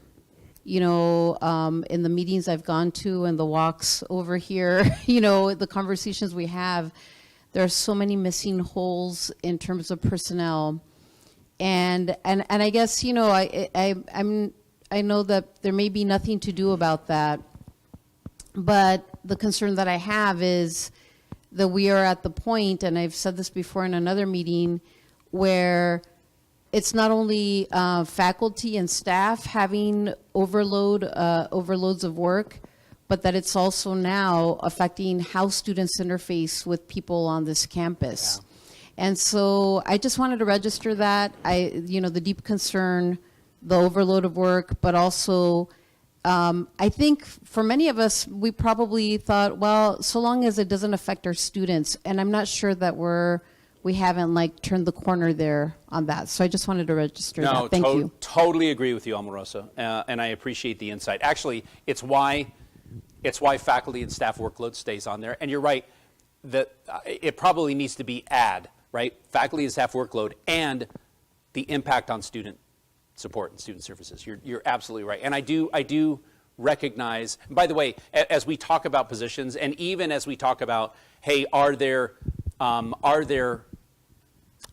You know, in the meetings I've gone to and the walks over here, you know, the conversations we have, there are so many missing holes in terms of personnel. And I guess, you know, I know that there may be nothing to do about that, but the concern that I have is that we are at the point, and I've said this before in another meeting, where it's not only faculty and staff having overloads of work, but that it's also now affecting how students interface with people on this campus. Yeah. And so I just wanted to register that. You know, the deep concern, the overload of work, but also I think for many of us, we probably thought, well, so long as it doesn't affect our students, and I'm not sure that we haven't like turned the corner there on that. So I just wanted to register that. Thank you. Totally agree with you, Omarosa, and I appreciate the insight. Actually, it's why faculty and staff workload stays on there. And you're right, that it probably needs to be right? Faculty and staff workload and the impact on student support and student services. You're absolutely right. And I do recognize, and by the way, as we talk about positions, and even as we talk about, hey,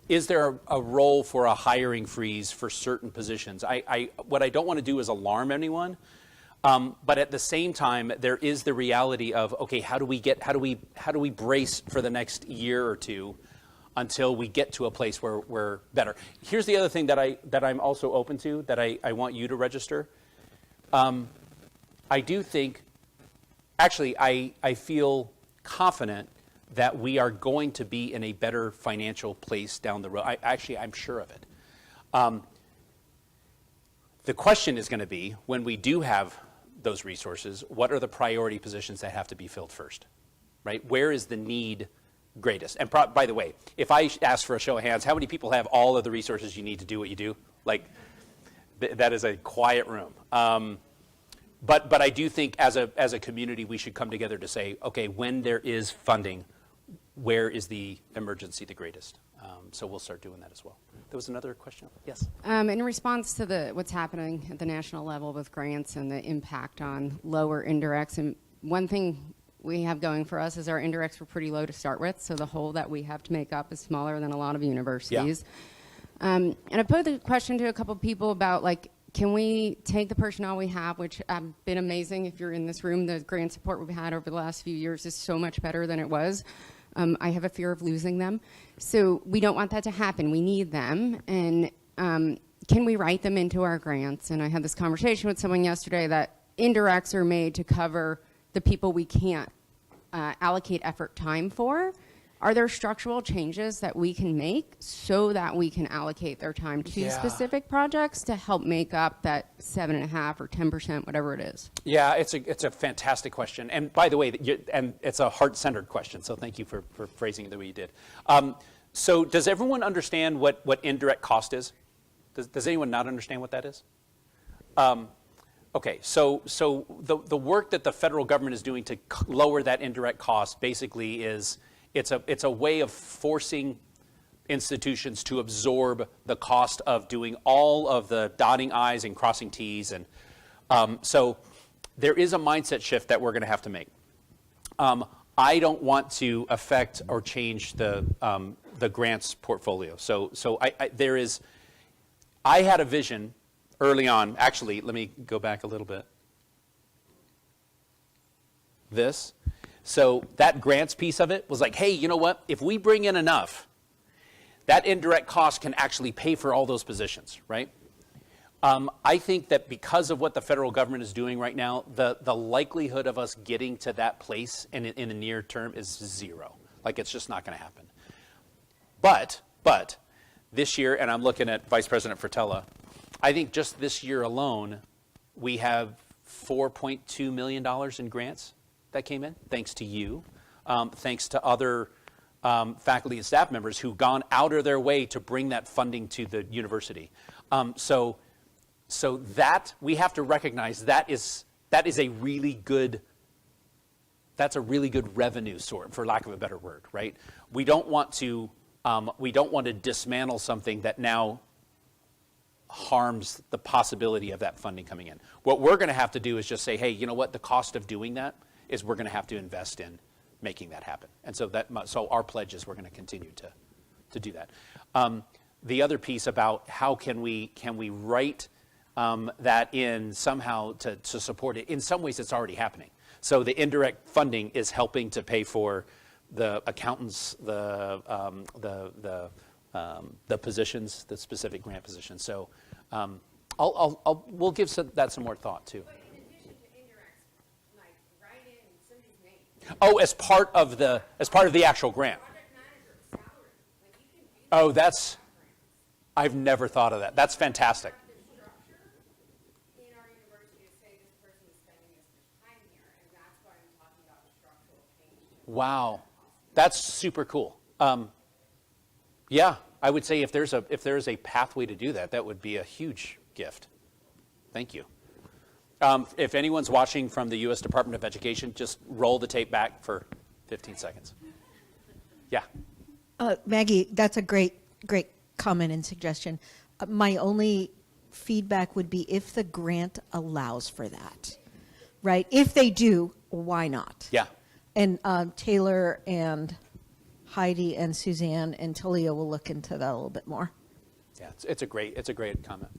is there a role for a hiring freeze for certain positions? What I don't want to do is alarm anyone, but at the same time, there is the reality of, okay, how do we brace for the next year or two until we get to a place where we're better? Here's the other thing that I'm also open to, that I want you to register. I do think, actually, I feel confident that we are going to be in a better financial place down the road. I'm sure of it. The question is going to be, when we do have those resources, what are the priority positions that have to be filled first, right? Where is the need greatest? And by the way, if I ask for a show of hands, how many people have all of the resources you need to do what you do? Like, that is a quiet room. But I do think as a community, we should come together to say, okay, when there is funding, where is the emergency the greatest? So we'll start doing that as well. There was another question. Yes. In response to what's happening at the national level with grants and the impact on lower indirects, and one thing we have going for us is our indirects were pretty low to start with, so the hole that we have to make up is smaller than a lot of universities. Yeah. And I put the question to a couple people about, like, can we take the personnel we have, which have been amazing. If you're in this room, the grant support we've had over the last few years is so much better than it was. I have a fear of losing them. So we don't want that to happen. We need them. And can we write them into our grants? And I had this conversation with someone yesterday that indirects are made to cover the people we can't allocate effort time for. Are there structural changes that we can make so that we can allocate their time to specific projects to help make up that 7.5% or 10%, whatever it is? Yeah, it's a fantastic question. And by the way, and it's a heart-centered question, so thank you for phrasing it the way you did. So does everyone understand what indirect cost is? Does anyone not understand what that is? Okay, so the work that the federal government is doing to lower that indirect cost basically is, it's a way of forcing institutions to absorb the cost of doing all of the dotting I's and crossing T's. And so there is a mindset shift that we're going to have to make. I don't want to affect or change the grants portfolio. So I had a vision early on. Actually, let me go back a little bit. So that grants piece of it was like, hey, you know what? If we bring in enough, that indirect cost can actually pay for all those positions, right? I think that because of what the federal government is doing right now, the likelihood of us getting to that place in the near term is zero. Like, it's just not going to happen. But this year, and I'm looking at Vice President Fratello, I think just this year alone, we have $4.2 million in grants that came in, thanks to you, thanks to other faculty and staff members who've gone out of their way to bring that funding to the university. So that we have to recognize that's a really good revenue source, for lack of a better word, right? We don't want to we don't want to dismantle something that now harms the possibility of that funding coming in. What we're going to have to do is just say, hey, you know what, the cost of doing that is we're going to have to invest in making that happen. And so so our pledge is we're going to continue to do that. The other piece about how can we write that in somehow to support it, in some ways it's already happening. So the indirect funding is helping to pay for the accountants, the positions, the specific grant positions. So we'll give that some more thought too. But in addition to indirects, like write in somebody's name. Oh, as part of the actual grant. Project manager, salary. Like you can do that. Oh, I've never thought of that. That's fantastic. The structure in our university to say this person is spending this much time here, and that's why I'm talking about the structural change. Wow, that's super cool. Yeah, I would say if there's a pathway to do that, that would be a huge gift. Thank you. If anyone's watching from the U.S. Department of Education, just roll the tape back for 15 seconds. Yeah. Maggie, that's a great comment and suggestion. My only feedback would be if the grant allows for that, right? If they do, why not? Yeah. And Taylor and Heidi and Suzanne and Talia will look into that a little bit more. Yeah, it's a great comment.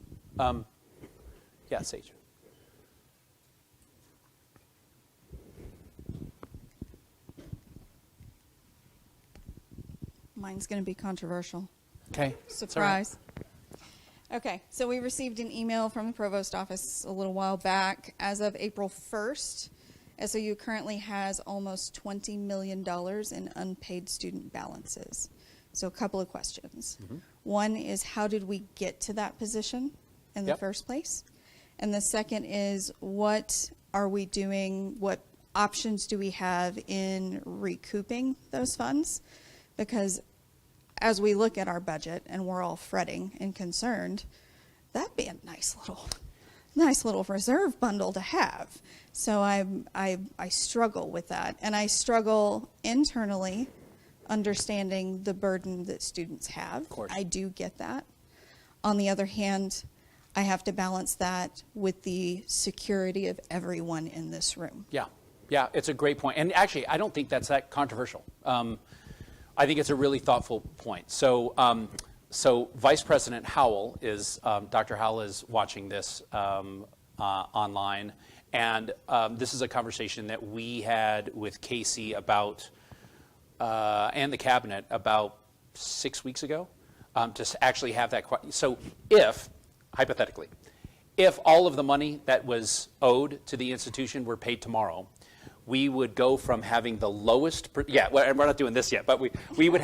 Yeah, Sage. Mine's going to be controversial. Okay. Surprise. Okay, so we received an email from the provost office a little while back. As of April 1st, SOU currently has almost $20 million in unpaid student balances. So a couple of questions. Mm-hmm. One is, how did we get to that position in the first place? And the second is, what are we doing? What options do we have in recouping those funds? Because as we look at our budget and we're all fretting and concerned, that'd be a nice little reserve bundle to have. So I struggle with that, and I struggle internally understanding the burden that students have. Of course. I do get that. On the other hand, I have to balance that with the security of everyone in this room. Yeah, it's a great point. And actually, I don't think that's that controversial. I think it's a really thoughtful point. So, Vice President Howell is, Dr. Howell is watching this online. And this is a conversation that we had with Casey about, and the cabinet about 6 weeks ago, to actually have that question. So hypothetically, if all of the money that was owed to the institution were paid tomorrow, we would go from having the lowest, we're not doing this yet, but we would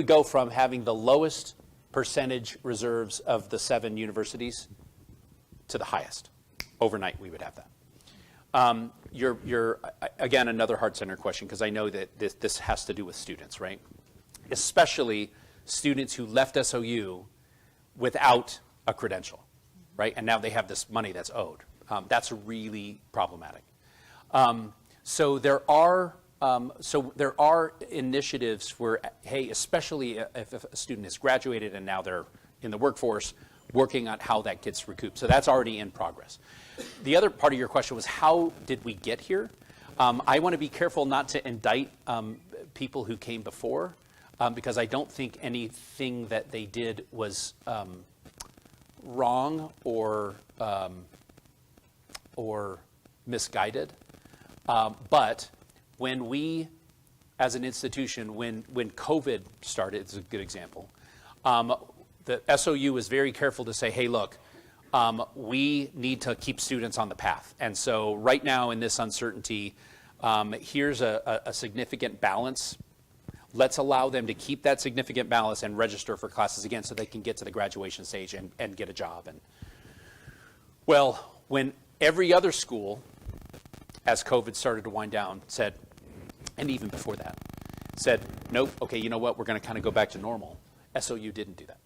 go from having the lowest percentage reserves of the 7 universities to the highest. Overnight, we would have that. You're again, another heart center question, because I know that this has to do with students, right? Especially students who left SOU without a credential, right? And now they have this money that's owed. That's really problematic. So there are initiatives where, hey, especially if a student has graduated and now they're in the workforce, working on how that gets recouped. So that's already in progress. The other part of your question was, how did we get here? I want to be careful not to indict people who came before, because I don't think anything that they did was wrong or misguided. But when we, as an institution, when COVID started, it's a good example, the SOU was very careful to say, hey, look, we need to keep students on the path. And so right now in this uncertainty, here's a significant balance. Let's allow them to keep that significant balance and register for classes again so they can get to the graduation stage and get a job. And well, when every other school, as COVID started to wind down, said, and even before that, said, nope, okay, you know what, we're going to kind of go back to normal. SOU didn't do that.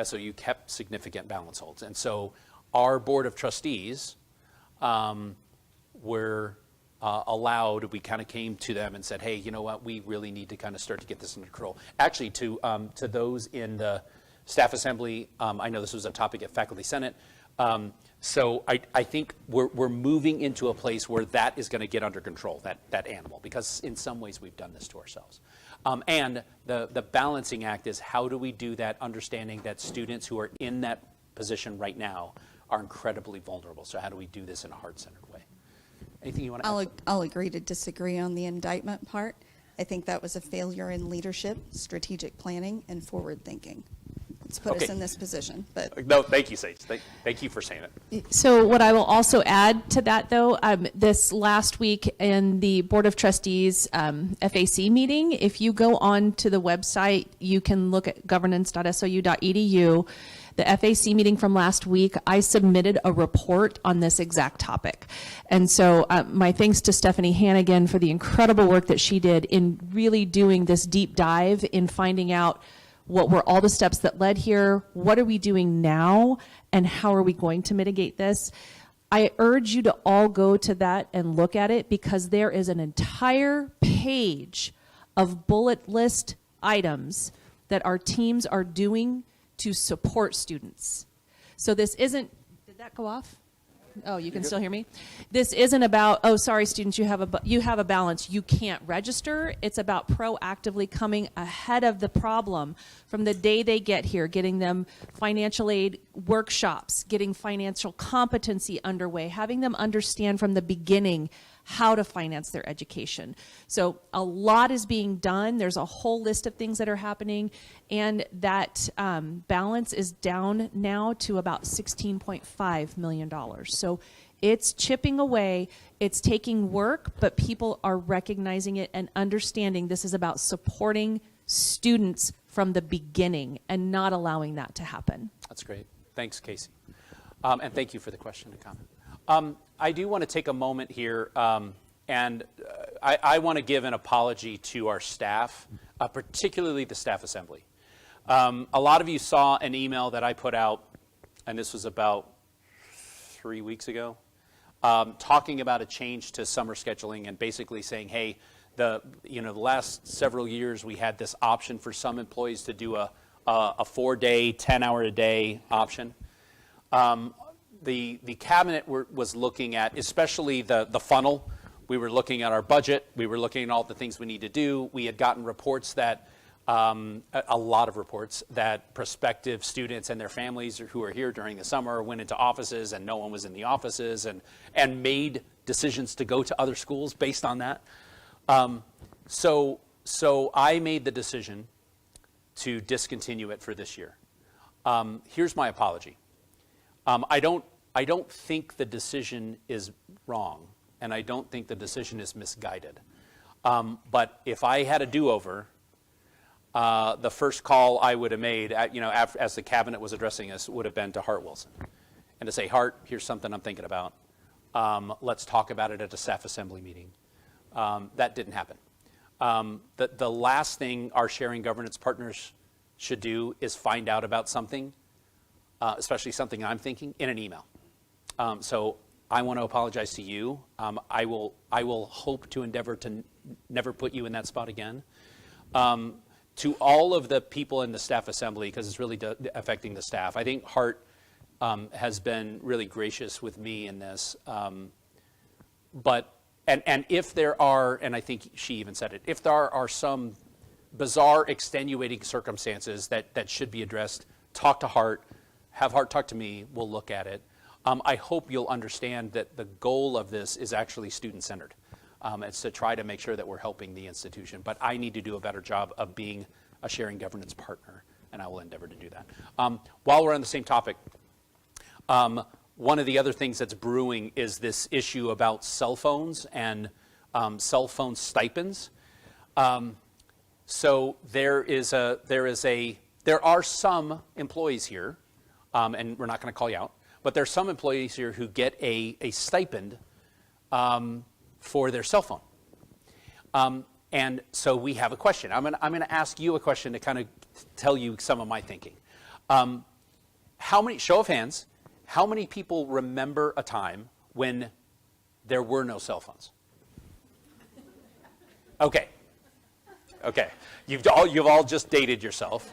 SOU kept significant balance holds. And so our board of trustees were allowed, we kind of came to them and said, hey, you know what, we really need to kind of start to get this under control. Actually, to those in the staff assembly, I know this was a topic at Faculty Senate, so I think we're moving into a place where that is going to get under control, that animal, because in some ways we've done this to ourselves. And the balancing act is, how do we do that, understanding that students who are in that position right now are incredibly vulnerable. So how do we do this in a heart-centered way? Anything you want to add? I'll agree to disagree on the indictment part. I think that was a failure in leadership, strategic planning, and forward thinking. It's put us Okay. in this position. But No, thank you, Sage. Thank you for saying it. So what I will also add to that, though, this last week in the Board of Trustees FAC meeting, if you go on to the website, you can look at governance.sou.edu. The FAC meeting from last week, I submitted a report on this exact topic. And so my thanks to Stephanie Hannigan for the incredible work that she did in really doing this deep dive in finding out what were all the steps that led here, what are we doing now, and how are we going to mitigate this. I urge you to all go to that and look at it, because there is an entire page of bullet list items that our teams are doing to support students. So this isn't, did that go off? Oh, you can still hear me? This isn't about, oh, sorry, students, you have a balance, you can't register. It's about proactively coming ahead of the problem from the day they get here, getting them financial aid workshops, getting financial competency underway, having them understand from the beginning how to finance their education. So a lot is being done. There's a whole list of things that are happening, and that balance is down now to about $16.5 million. So it's chipping away, it's taking work, but people are recognizing it and understanding this is about supporting students from the beginning and not allowing that to happen. That's great. Thanks, Casey. And thank you for the question and comment. I do want to take a moment here, and I want to give an apology to our staff, particularly the staff assembly. A lot of you saw an email that I put out, and this was about 3 weeks ago, talking about a change to summer scheduling and basically saying, hey, the last several years we had this option for some employees to do a 4-day, 10-hour-a-day option. The cabinet was looking at, especially the funnel. We were looking at our budget. We were looking at all the things we need to do. We had gotten reports that, a lot of reports, that prospective students and their families who are here during the summer went into offices and no one was in the offices, and made decisions to go to other schools based on that. So I made the decision to discontinue it for this year. Here's my apology. I don't think the decision is wrong, and I don't think the decision is misguided. But if I had a do-over, the first call I would have made, as the cabinet was addressing us, would have been to Hart Wilson, and to say, Hart, here's something I'm thinking about. Let's talk about it at a staff assembly meeting. That didn't happen. The last thing our sharing governance partners should do is find out about something, especially something I'm thinking, in an email. So I want to apologize to you. I will hope to endeavor to never put you in that spot again. To all of the people in the staff assembly, because it's really affecting the staff, I think Hart has been really gracious with me in this. But if there are, and I think she even said it, if there are some bizarre extenuating circumstances that should be addressed, talk to Hart, have Hart talk to me, we'll look at it. I hope you'll understand that the goal of this is actually student-centered. It's to try to make sure that we're helping the institution. But I need to do a better job of being a sharing governance partner, and I will endeavor to do that. While we're on the same topic, one of the other things that's brewing is this issue about cell phones and cell phone stipends. So there are some employees here, and we're not going to call you out, but there are some employees here who get a stipend for their cell phone. And so we have a question. I'm going to ask you a question to kind of tell you some of my thinking. Show of hands, how many people remember a time when there were no cell phones? Okay. Okay. You've all just dated yourself.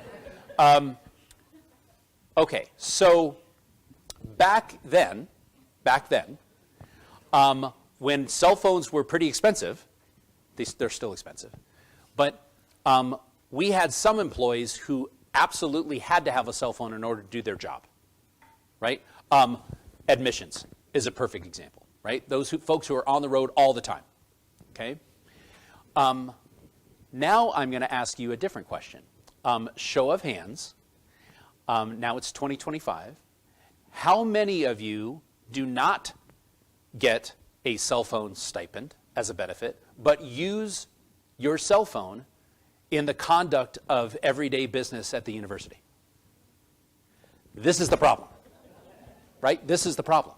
Okay. So back then, when cell phones were pretty expensive, they're still expensive, but we had some employees who absolutely had to have a cell phone in order to do their job, right? Admissions is a perfect example, right? Those folks who are on the road all the time, okay? Now I'm going to ask you a different question. Show of hands, now it's 2025. How many of you do not get a cell phone stipend as a benefit, but use your cell phone in the conduct of everyday business at the university? This is the problem, right? This is the problem.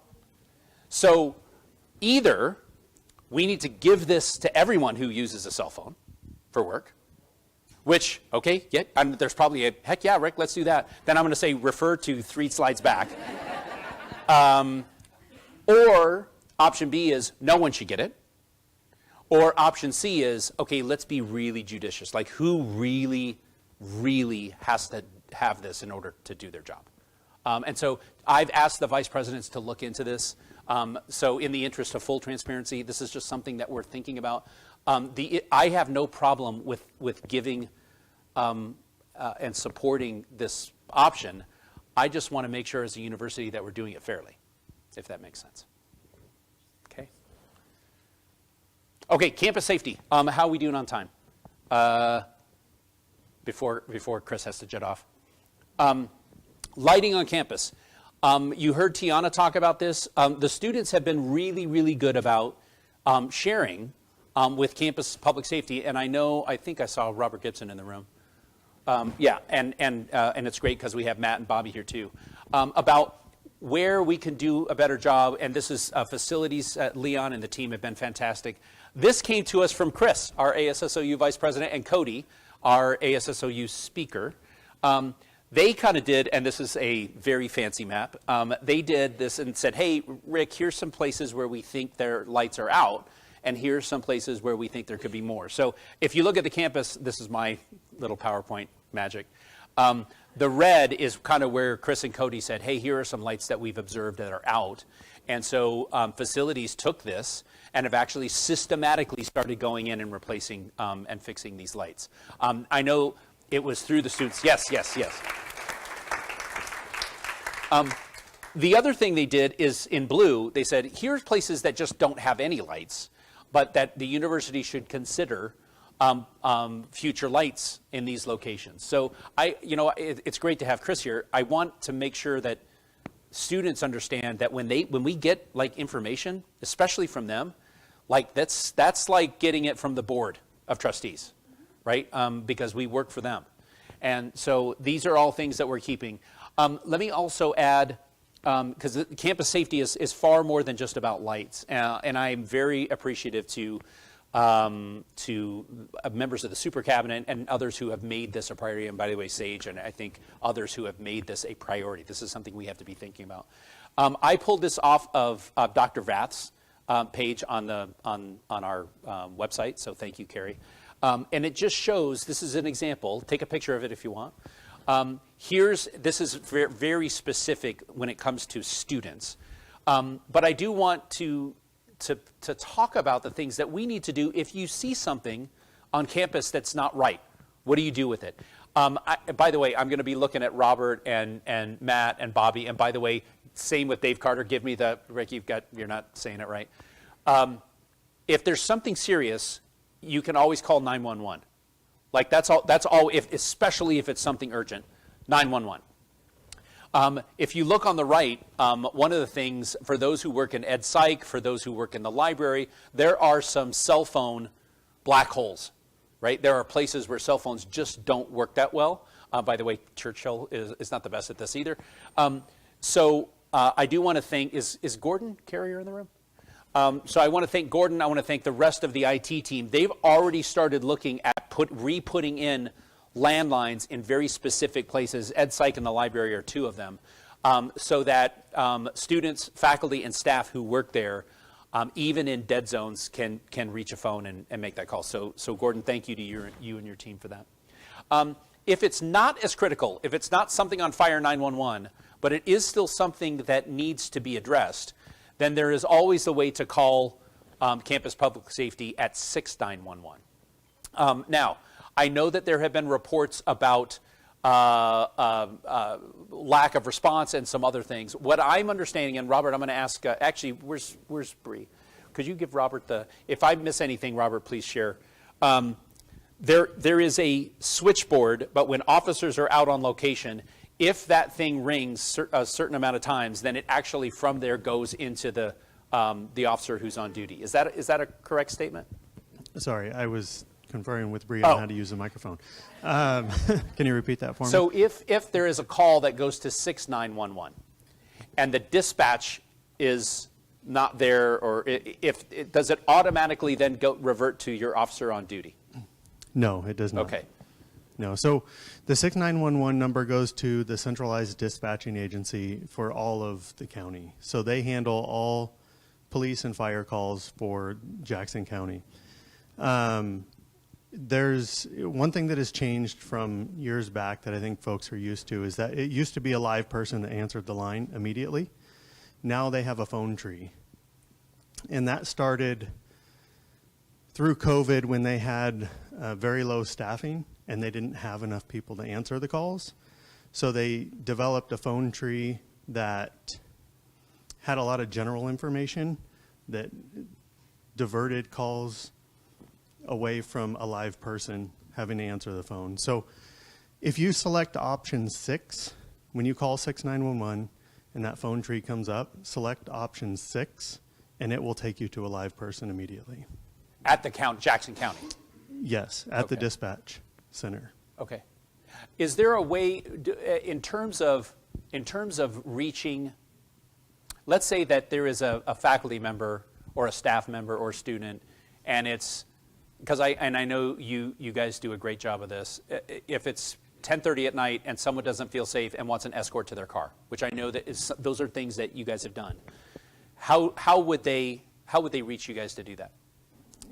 So either we need to give this to everyone who uses a cell phone for work, which, okay, yeah, there's probably a, heck yeah, Rick, let's do that. Then I'm going to say refer to 3 slides back. Or option B is no one should get it. Or option C is, okay, let's be really judicious. Like, who really, really has to have this in order to do their job? And so I've asked the vice presidents to look into this. So in the interest of full transparency, this is just something that we're thinking about. I have no problem with giving and supporting this option. I just want to make sure as a university that we're doing it fairly, if that makes sense. Okay. Okay, campus safety. How are we doing on time? Before Chris has to jet off. Lighting on campus. You heard Tiana talk about this. The students have been really, really good about sharing with campus public safety, and I think I saw Robert Gibson in the room. Yeah, and it's great because we have Matt and Bobby here too, about where we can do a better job, and this is facilities. Leon and the team have been fantastic. This came to us from Chris, our ASSOU vice president, and Cody, our ASSOU speaker. They kind of did, and this is a very fancy map, they did this and said, hey, Rick, here's some places where we think their lights are out, and here's some places where we think there could be more. So if you look at the campus, this is my little PowerPoint magic. The red is kind of where Chris and Cody said, hey, here are some lights that we've observed that are out. And so facilities took this and have actually systematically started going in and replacing and fixing these lights. I know it was through the students. Yes, yes, yes. The other thing they did is in blue, they said, here's places that just don't have any lights, but that the university should consider future lights in these locations. So it's great to have Chris here. I want to make sure that students understand that when we get like information, especially from them, like that's like getting it from the board of trustees, right? Because we work for them. And so these are all things that we're keeping. Let me also add, because campus safety is far more than just about lights. And I'm very appreciative to members of the Super Cabinet and others who have made this a priority. And by the way, Sage, and I think others who have made this a priority. This is something we have to be thinking about. I pulled this off of Dr. Vath's page on our website. So thank you, Carrie. And it just shows, this is an example. Take a picture of it if you want. This is very, very specific when it comes to students. But I do want to talk about the things that we need to do if you see something on campus that's not right. What do you do with it? By the way, I'm going to be looking at Robert and Matt and Bobby. And by the way, same with Dave Carter. Give me the, Rick, you're not saying it right. If there's something serious, you can always call 911. Like that's all, especially if it's something urgent, 911. If you look on the right, one of the things for those who work in ed psych, for those who work in the library, there are some cell phone black holes, right? There are places where cell phones just don't work that well. By the way, Churchill is not the best at this either. So I do want to thank, is Gordon Carrier in the room? So I want to thank Gordon. I want to thank the rest of the IT team. They've already started looking at re-putting in landlines in very specific places. Ed Psych and the library are 2 of them, so that students, faculty, and staff who work there even in dead zones, can reach a phone and make that call. So Gordon, thank you to you and your team for that. If it's not as critical, if it's not something on Fire 911, but it is still something that needs to be addressed, then there is always a way to call Campus Public Safety at 6911. Now, I know that there have been reports about lack of response and some other things. What I'm understanding, and Robert, I'm going to ask, actually, where's Bree? Could you give Robert if I miss anything, Robert, please share. There is a switchboard, but when officers are out on location, if that thing rings a certain amount of times, then it actually from there goes into the officer who's on duty. Is that a correct statement? Sorry, I was conferring with Bree on how to use the microphone. Can you repeat that for me? So if there is a call that goes to 6911 and the dispatch is not there, or does it automatically then revert to your officer on duty? No, it does not. Okay. No. So the 6911 number goes to the centralized dispatching agency for all of the county. So they handle all police and fire calls for Jackson County. There's one thing that has changed from years back that I think folks are used to is that it used to be a live person that answered the line immediately. Now they have a phone tree. And that started through COVID when they had very low staffing and they didn't have enough people to answer the calls. So they developed a phone tree that had a lot of general information that diverted calls away from a live person having to answer the phone. So if you select option 6, when you call 6911 and that phone tree comes up, select option 6 and it will take you to a live person immediately. At the Jackson County? Yes, at the dispatch center. Okay. Is there a way, in terms of reaching, let's say that there is a faculty member or a staff member or student, and it's, because I know you guys do a great job of this. If it's 10:30 at night and someone doesn't feel safe and wants an escort to their car, which I know that those are things that you guys have done, how would they reach you guys to do that?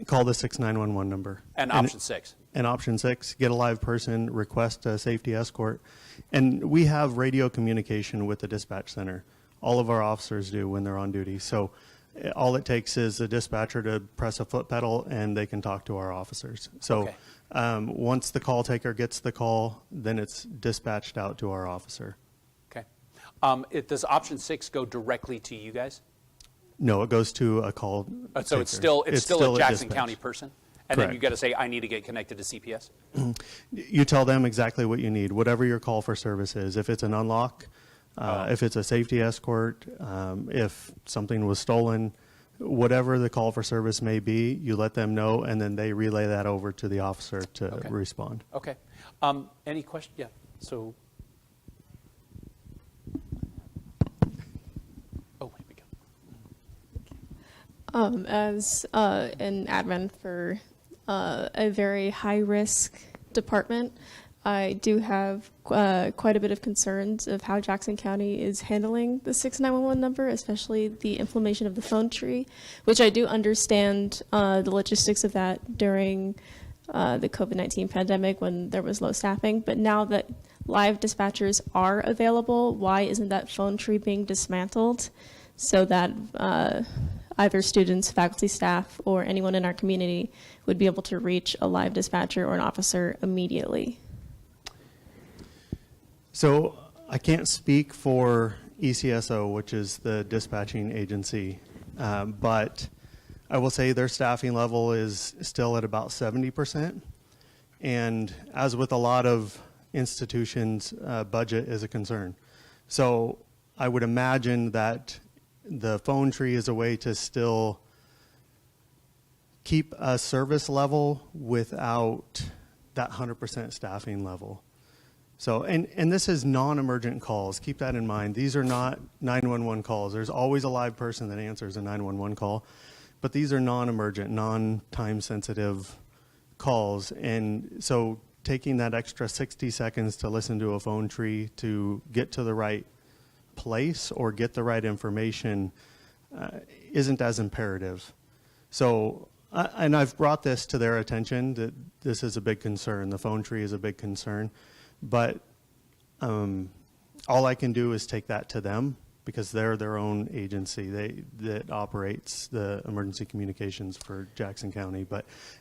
Call the 6911 number. And option 6. And option 6, get a live person, request a safety escort. And we have radio communication with the dispatch center. All of our officers do when they're on duty. So all it takes is a dispatcher to press a foot pedal and they can talk to our officers. So once the call taker gets the call, then it's dispatched out to our officer. Okay. Does option 6 go directly to you guys? No, it goes to a call. So taker. it's still a Jackson County person? And Correct. then you got to say, I need to get connected to CPS? You tell them exactly what you need, whatever your call for service is. If it's an unlock, if it's a safety escort, if something was stolen, whatever the call for service may be, you let them know, and then they relay that over to the officer to respond. Okay. Any question? Yeah. So. Oh, here we go. As an admin for a very high-risk department, I do have quite a bit of concerns of how Jackson County is handling the 6911 number, especially the implementation of the phone tree, which I do understand the logistics of that during the COVID-19 pandemic when there was low staffing. But now that live dispatchers are available, why isn't that phone tree being dismantled so that either students, faculty, staff, or anyone in our community would be able to reach a live dispatcher or an officer immediately? So I can't speak for ECSO, which is the dispatching agency, but I will say their staffing level is still at about 70%. And as with a lot of institutions, budget is a concern. So I would imagine that the phone tree is a way to still keep a service level without that 100% staffing level. So, and this is non-emergent calls. Keep that in mind. These are not 911 calls. There's always a live person that answers a 911 call, but these are non-emergent, non-time sensitive calls. And so taking that extra 60 seconds to listen to a phone tree to get to the right place or get the right information isn't as imperative. So, and I've brought this to their attention that this is a big concern. The phone tree is a big concern, but all I can do is take that to them because they're their own agency that operates the emergency communications for Jackson County.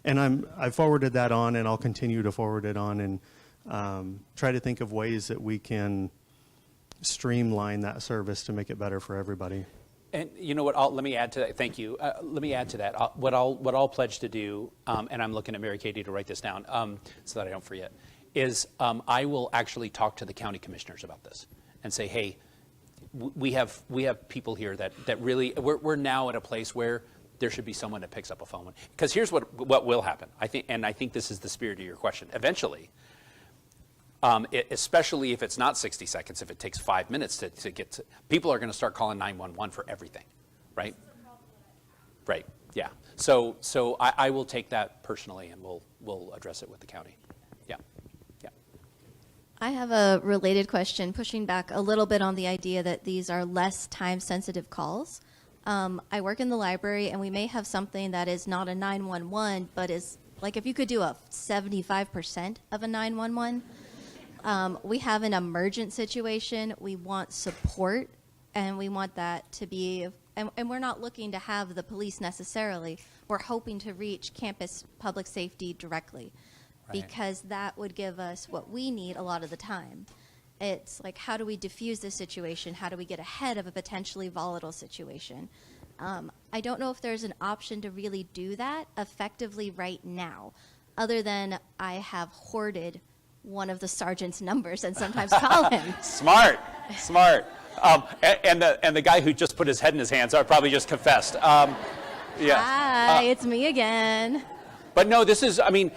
I forwarded that on, and I'll continue to forward it on and try to think of ways that we can streamline that service to make it better for everybody. And you know what? Let me add to that. Thank you. Let me add to that. What I'll pledge to do, and I'm looking at Mary Katie to write this down so that I don't forget, is I will actually talk to the county commissioners about this and say, hey, we have people here that really we're now at a place where there should be someone that picks up a phone. Because here's what will happen. I think this is the spirit of your question. Eventually, especially if it's not 60 seconds, if it takes 5 minutes to get to, people are going to start calling 911 for everything, right? Right. Yeah. So I will take that personally, and we'll address it with the county. Yeah. Yeah. I have a related question, pushing back a little bit on the idea that these are less time-sensitive calls. I work in the library, and we may have something that is not a 911, but is like if you could do a 75% of a 911. We have an emergent situation. We want support, and we want that to be, and we're not looking to have the police necessarily. We're hoping to reach campus public safety directly, because that would give us what we need a lot of the time. It's like, how do we diffuse this situation? How do we get ahead of a potentially volatile situation? I don't know if there's an option to really do that effectively right now, other than I have hoarded one of the sergeant's numbers and sometimes call him. Smart. And the guy who just put his head in his hands, I probably just confessed. Yes. Hi, it's me again. But no, this is, and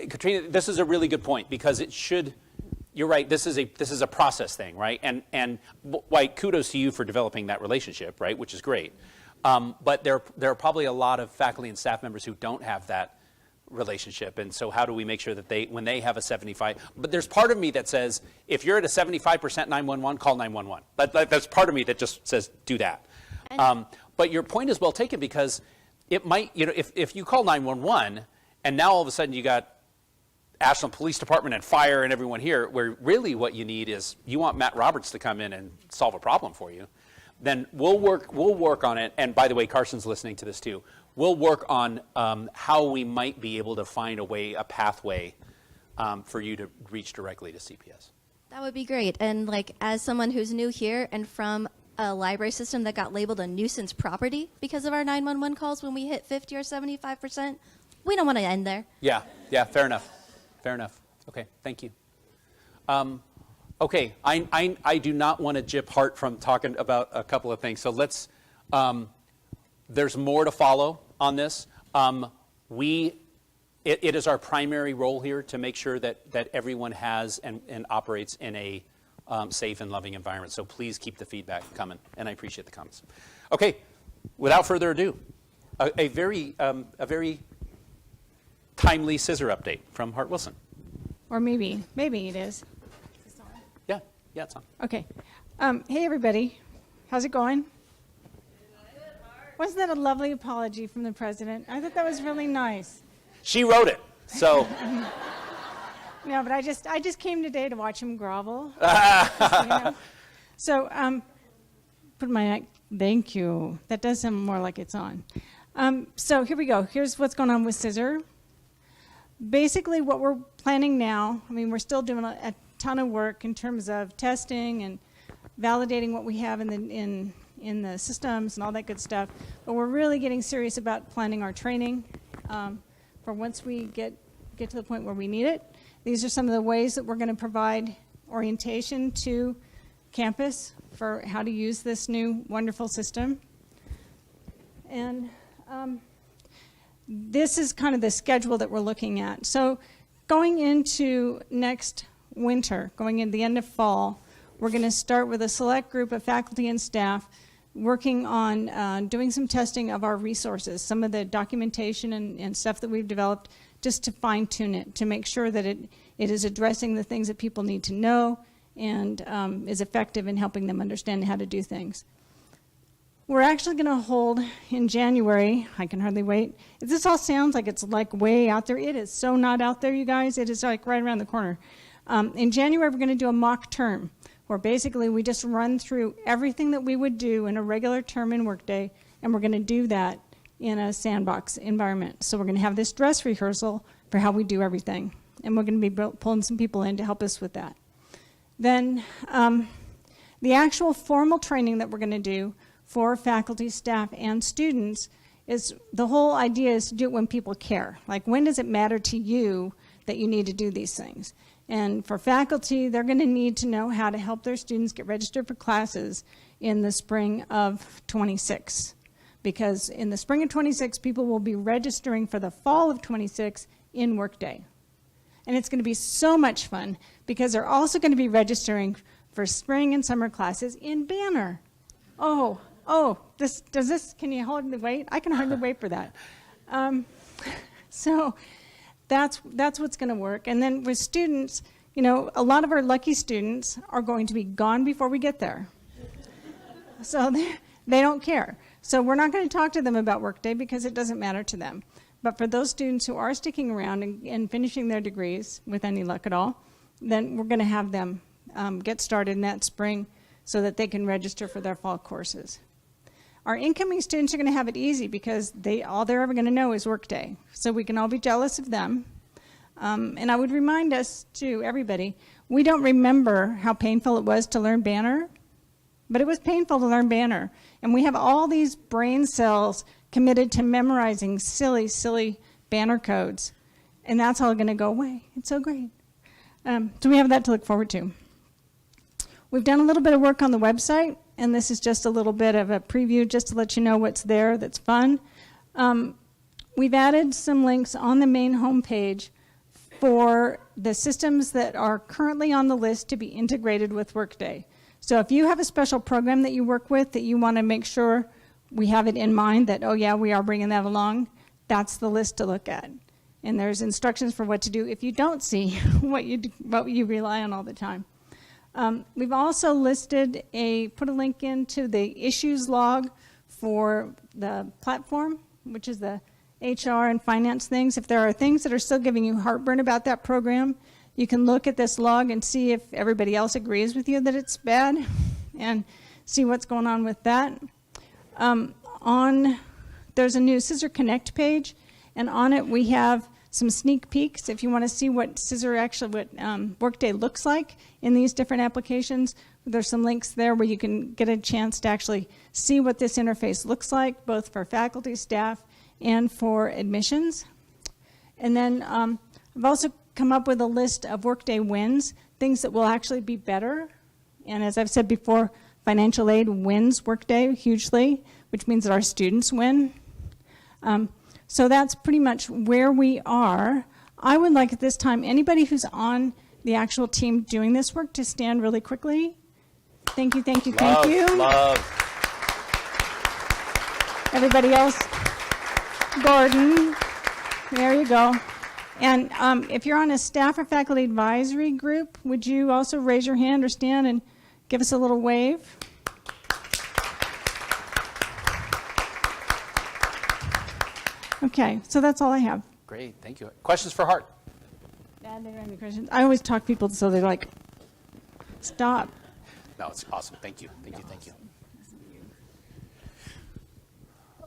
Katrina, this is a really good point, because it should, you're right, this is a process thing, right? And why, kudos to you for developing that relationship, right, which is great. But there are probably a lot of faculty and staff members who don't have that relationship, and so how do we make sure that when they have a 75, but there's part of me that says, if you're at a 75% 911, call 911. That's part of me that just says, do that. But your point is well taken, because it might, if you call 911, and now all of a sudden you got Ashland Police Department and fire and everyone here, where really what you need is, you want Matt Roberts to come in and solve a problem for you, then we'll work on it. And by the way, Carson's listening to this too. We'll work on how we might be able to find a pathway for you to reach directly to CPS. That would be great. And as someone who's new here and from a library system that got labeled a nuisance property because of our 911 calls when we hit 50 or 75%, we don't want to end there. Yeah, fair enough. Okay, thank you. Okay, I do not want to jip Hart from talking about a couple of things. So let's, there's more to follow on this. It is our primary role here to make sure that everyone has and operates in a safe and loving environment. So please keep the feedback coming, and I appreciate the comments. Okay, without further ado, a very timely scissor update from Hart Wilson. Or maybe it is. Yeah, it's on. Okay. Hey, everybody. How's it going? Wasn't that a lovely apology from the president? I thought that was really nice. She wrote it, so. No, but I just came today to watch him grovel. So, put my thank you. That does sound more like it's on. So here we go. Here's what's going on with Scissor. Basically, what we're planning now, we're still doing a ton of work in terms of testing and validating what we have in the systems and all that good stuff. But we're really getting serious about planning our training for once we get to the point where we need it. These are some of the ways that we're going to provide orientation to campus for how to use this new wonderful system. And this is kind of the schedule that we're looking at. So going into next winter, going into the end of fall, we're going to start with a select group of faculty and staff working on doing some testing of our resources, some of the documentation and stuff that we've developed, just to fine-tune it, to make sure that it is addressing the things that people need to know and is effective in helping them understand how to do things. we're actually going to hold in January. I can hardly wait. This all sounds like it's like way out there. It is so not out there, you guys. It is like right around the corner. In January, we're going to do a mock term, where basically we just run through everything that we would do in a regular term in Workday, and we're going to do that in a sandbox environment. So we're going to have this dress rehearsal for how we do everything, and we're going to be pulling some people in to help us with that. Then the actual formal training that we're going to do for faculty, staff, and students is the whole idea is to do it when people care. Like, when does it matter to you that you need to do these things? And for faculty, they're going to need to know how to help their students get registered for classes in the spring of 26. Because in the spring of 26, people will be registering for the fall of 26 in Workday. And it's going to be so much fun because they're also going to be registering for spring and summer classes in Banner. Oh, can you hardly wait? I can hardly wait for that. So that's what's going to work. And then with students, you know, a lot of our lucky students are going to be gone before we get there. So they don't care. So we're not going to talk to them about Workday because it doesn't matter to them. But for those students who are sticking around and finishing their degrees with any luck at all, then we're going to have them get started in that spring so that they can register for their fall courses. Our incoming students are going to have it easy because all they're ever going to know is Workday. So we can all be jealous of them. And I would remind us, too, everybody, we don't remember how painful it was to learn Banner, but it was painful to learn Banner. And we have all these brain cells committed to memorizing silly, silly Banner codes. And that's all going to go away. It's so great. So we have that to look forward to. We've done a little bit of work on the website, and this is just a little bit of a preview just to let you know what's there that's fun. We've added some links on the main homepage for the systems that are currently on the list to be integrated with Workday. So if you have a special program that you work with that you want to make sure we have it in mind that, oh yeah, we are bringing that along, that's the list to look at. And there's instructions for what to do if you don't see what you rely on all the time. We've also listed put a link into the issues log for the platform, which is the HR and finance things. If there are things that are still giving you heartburn about that program, you can look at this log and see if everybody else agrees with you that it's bad and see what's going on with that. There's a new Scissor Connect page, and on it we have some sneak peeks if you want to see what Workday looks like in these different applications. There's some links there where you can get a chance to actually see what this interface looks like, both for faculty, staff, and for admissions. And then I've also come up with a list of Workday wins, things that will actually be better. And as I've said before, financial aid wins Workday hugely, which means that our students win. So that's pretty much where we are. I would like at this time, anybody who's on the actual team doing this work to stand really quickly. Thank you, thank you, thank you. Love. Everybody else, Gordon, there you go. And if you're on a staff or faculty advisory group, would you also raise your hand or stand and give us a little wave? Okay, so that's all I have. Great, thank you. Questions for Hart? Dad, they don't have any questions. I always talk people so they're like, stop. No, it's awesome. Thank you, thank you, thank you.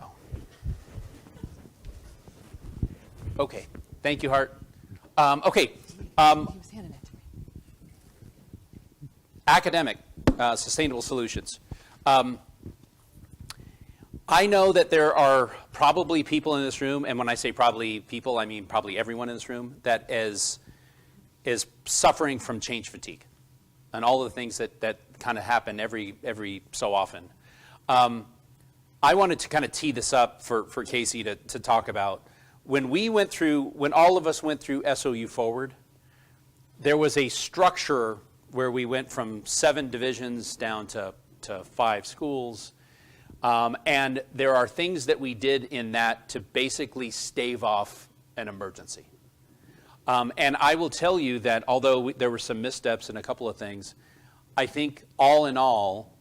Oh. Okay, thank you, Hart. Academic sustainable solutions. I know that there are probably people in this room, and when I say probably people, I mean probably everyone in this room, that is suffering from change fatigue and all of the things that kind of happen every so often. I wanted to kind of tee this up for Casey to talk about. When all of us went through SOU Forward, there was a structure where we went from 7 divisions down to 5 schools. And there are things that we did in that to basically stave off an emergency. And I will tell you that although there were some missteps in a couple of things, I think all in all,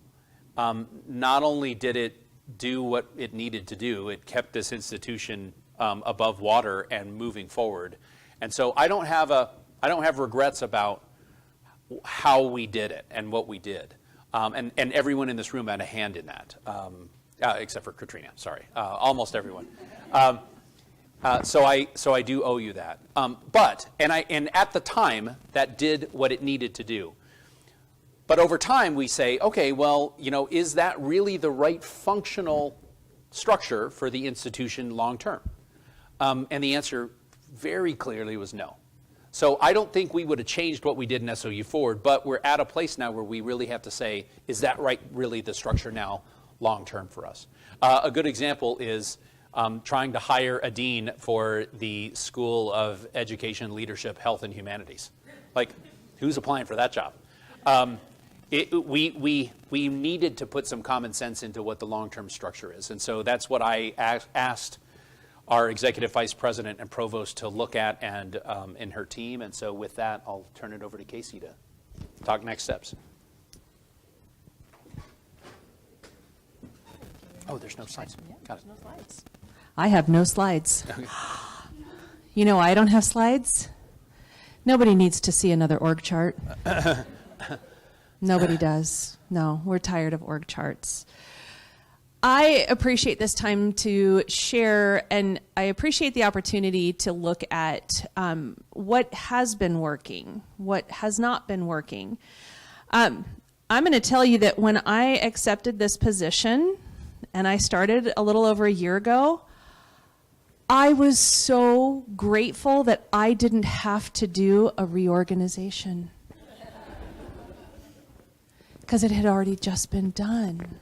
not only did it do what it needed to do. It kept this institution above water and moving forward. And so I don't have regrets about how we did it and what we did. And everyone in this room had a hand in that, except for Katrina, sorry, almost everyone. So I do owe you that. And at the time, that did what it needed to do. But over time, we say, okay, well, is that really the right functional structure for the institution long term? And the answer very clearly was no. So I don't think we would have changed what we did in SOU Forward, but we're at a place now where we really have to say, is that really the structure now long term for us? A good example is trying to hire a dean for the School of Education, Leadership, Health, and Humanities. Like, who's applying for that job? We needed to put some common sense into what the long-term structure is. And so that's what I asked our executive vice president and provost to look at and her team. And so with that, I'll turn it over to Casey to talk next steps. Oh, there's no slides. Got it. No slides. I have no slides. I don't have slides. Nobody needs to see another org chart. Nobody does. No, we're tired of org charts. I appreciate this time to share, and I appreciate the opportunity to look at what has been working, what has not been working. I'm going to tell you that when I accepted this position, and I started a little over a year ago, I was so grateful that I didn't have to do a reorganization, because it had already just been done.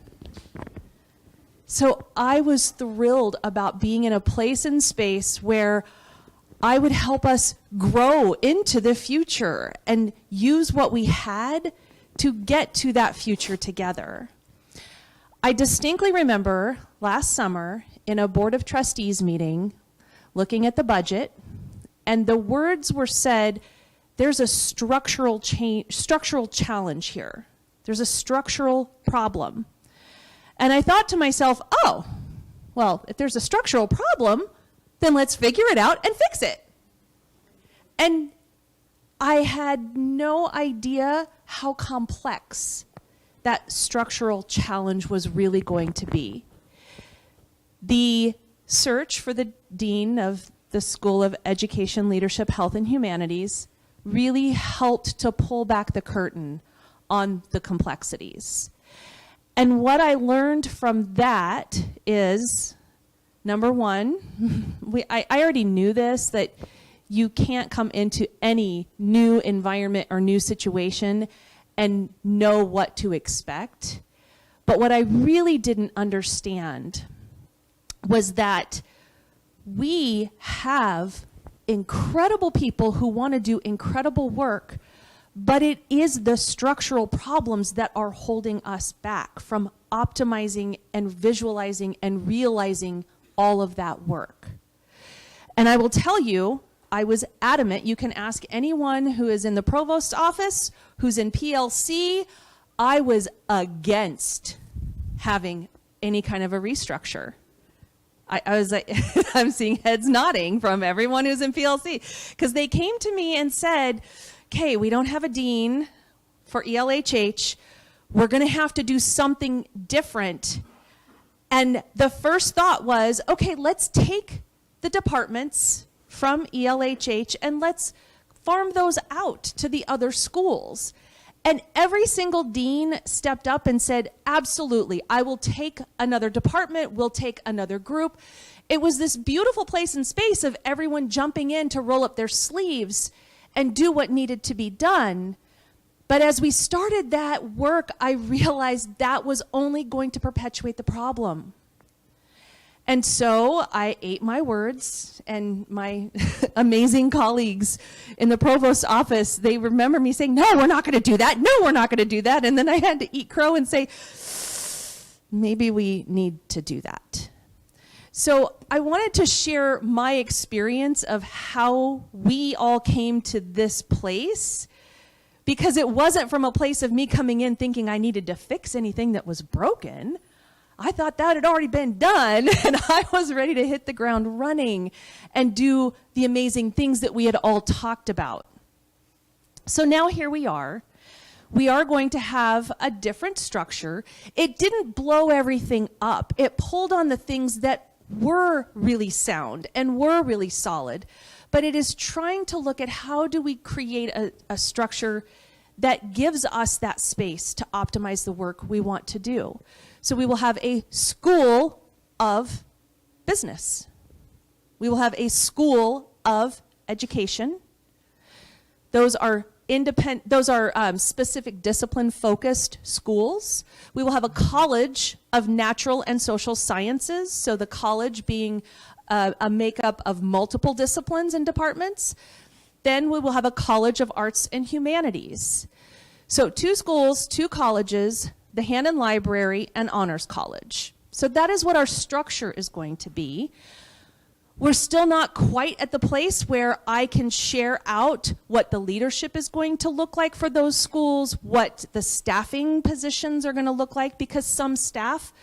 So I was thrilled about being in a place and space where I would help us grow into the future and use what we had to get to that future together. I distinctly remember last summer in a Board of Trustees meeting looking at the budget, and the words were said, there's a structural challenge here. There's a structural problem. And I thought to myself, oh, well, if there's a structural problem, then let's figure it out and fix it. And I had no idea how complex that structural challenge was really going to be. The search for the dean of the School of Education, Leadership, Health, and Humanities really helped to pull back the curtain on the complexities. And what I learned from that is, number one, I already knew this, that you can't come into any new environment or new situation and know what to expect. But what I really didn't understand was that we have incredible people who want to do incredible work, but it is the structural problems that are holding us back from optimizing and visualizing and realizing all of that work. And I will tell you, I was adamant. You can ask anyone who is in the provost's office, who's in PLC. I was against having any kind of a restructure. I was like, I'm seeing heads nodding from everyone who's in PLC, because they came to me and said, okay, we don't have a dean for ELHH. We're going to have to do something different. And the first thought was, okay, let's take the departments from ELHH and let's farm those out to the other schools. And every single dean stepped up and said, absolutely, I will take another department, we'll take another group. It was this beautiful place and space of everyone jumping in to roll up their sleeves and do what needed to be done. But as we started that work, I realized that was only going to perpetuate the problem. And so I ate my words, and my amazing colleagues in the provost's office, they remember me saying, no, we're not going to do that. No, we're not going to do that. And then I had to eat crow and say, maybe we need to do that. So I wanted to share my experience of how we all came to this place, because it wasn't from a place of me coming in thinking I needed to fix anything that was broken. I thought that had already been done, and I was ready to hit the ground running and do the amazing things that we had all talked about. So now here we are. We are going to have a different structure. It didn't blow everything up. It pulled on the things that were really sound and were really solid, but it is trying to look at how do we create a structure that gives us that space to optimize the work we want to do. So we will have a school of business. We will have a school of education. Those are specific discipline focused schools. We will have a college of natural and social sciences. So the college being a makeup of multiple disciplines and departments. Then we will have a college of arts and humanities. So 2 schools, 2 colleges, the Hannon Library, and Honors College. So that is what our structure is going to be. We're still not quite at the place where I can share out what the leadership is going to look like for those schools, what the staffing positions are going to look like, because some staff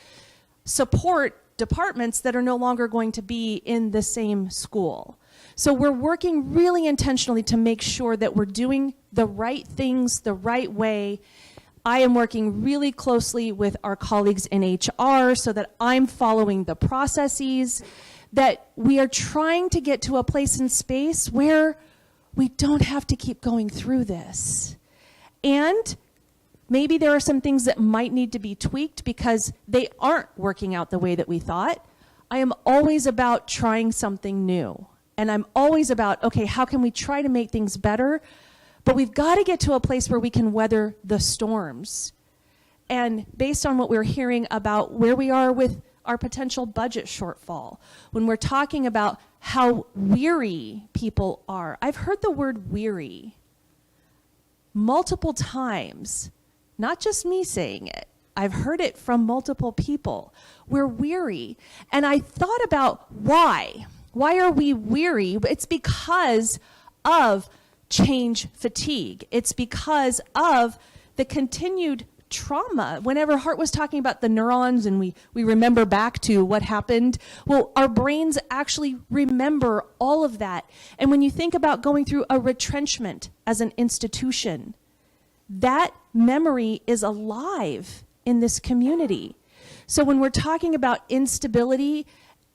support departments that are no longer going to be in the same school. So we're working really intentionally to make sure that we're doing the right things the right way. I am working really closely with our colleagues in HR so that I'm following the processes, that we are trying to get to a place in space where we don't have to keep going through this. And maybe there are some things that might need to be tweaked because they aren't working out the way that we thought. I am always about trying something new. And I'm always about, okay, how can we try to make things better? But we've got to get to a place where we can weather the storms. And based on what we're hearing about where we are with our potential budget shortfall, when we're talking about how weary people are, I've heard the word weary multiple times, not just me saying it. I've heard it from multiple people. We're weary. And I thought about why. Why are we weary? It's because of change fatigue. It's because of the continued trauma. Whenever Hart was talking about the neurons and we remember back to what happened, well, our brains actually remember all of that. And when you think about going through a retrenchment as an institution, that memory is alive in this community. So when we're talking about instability,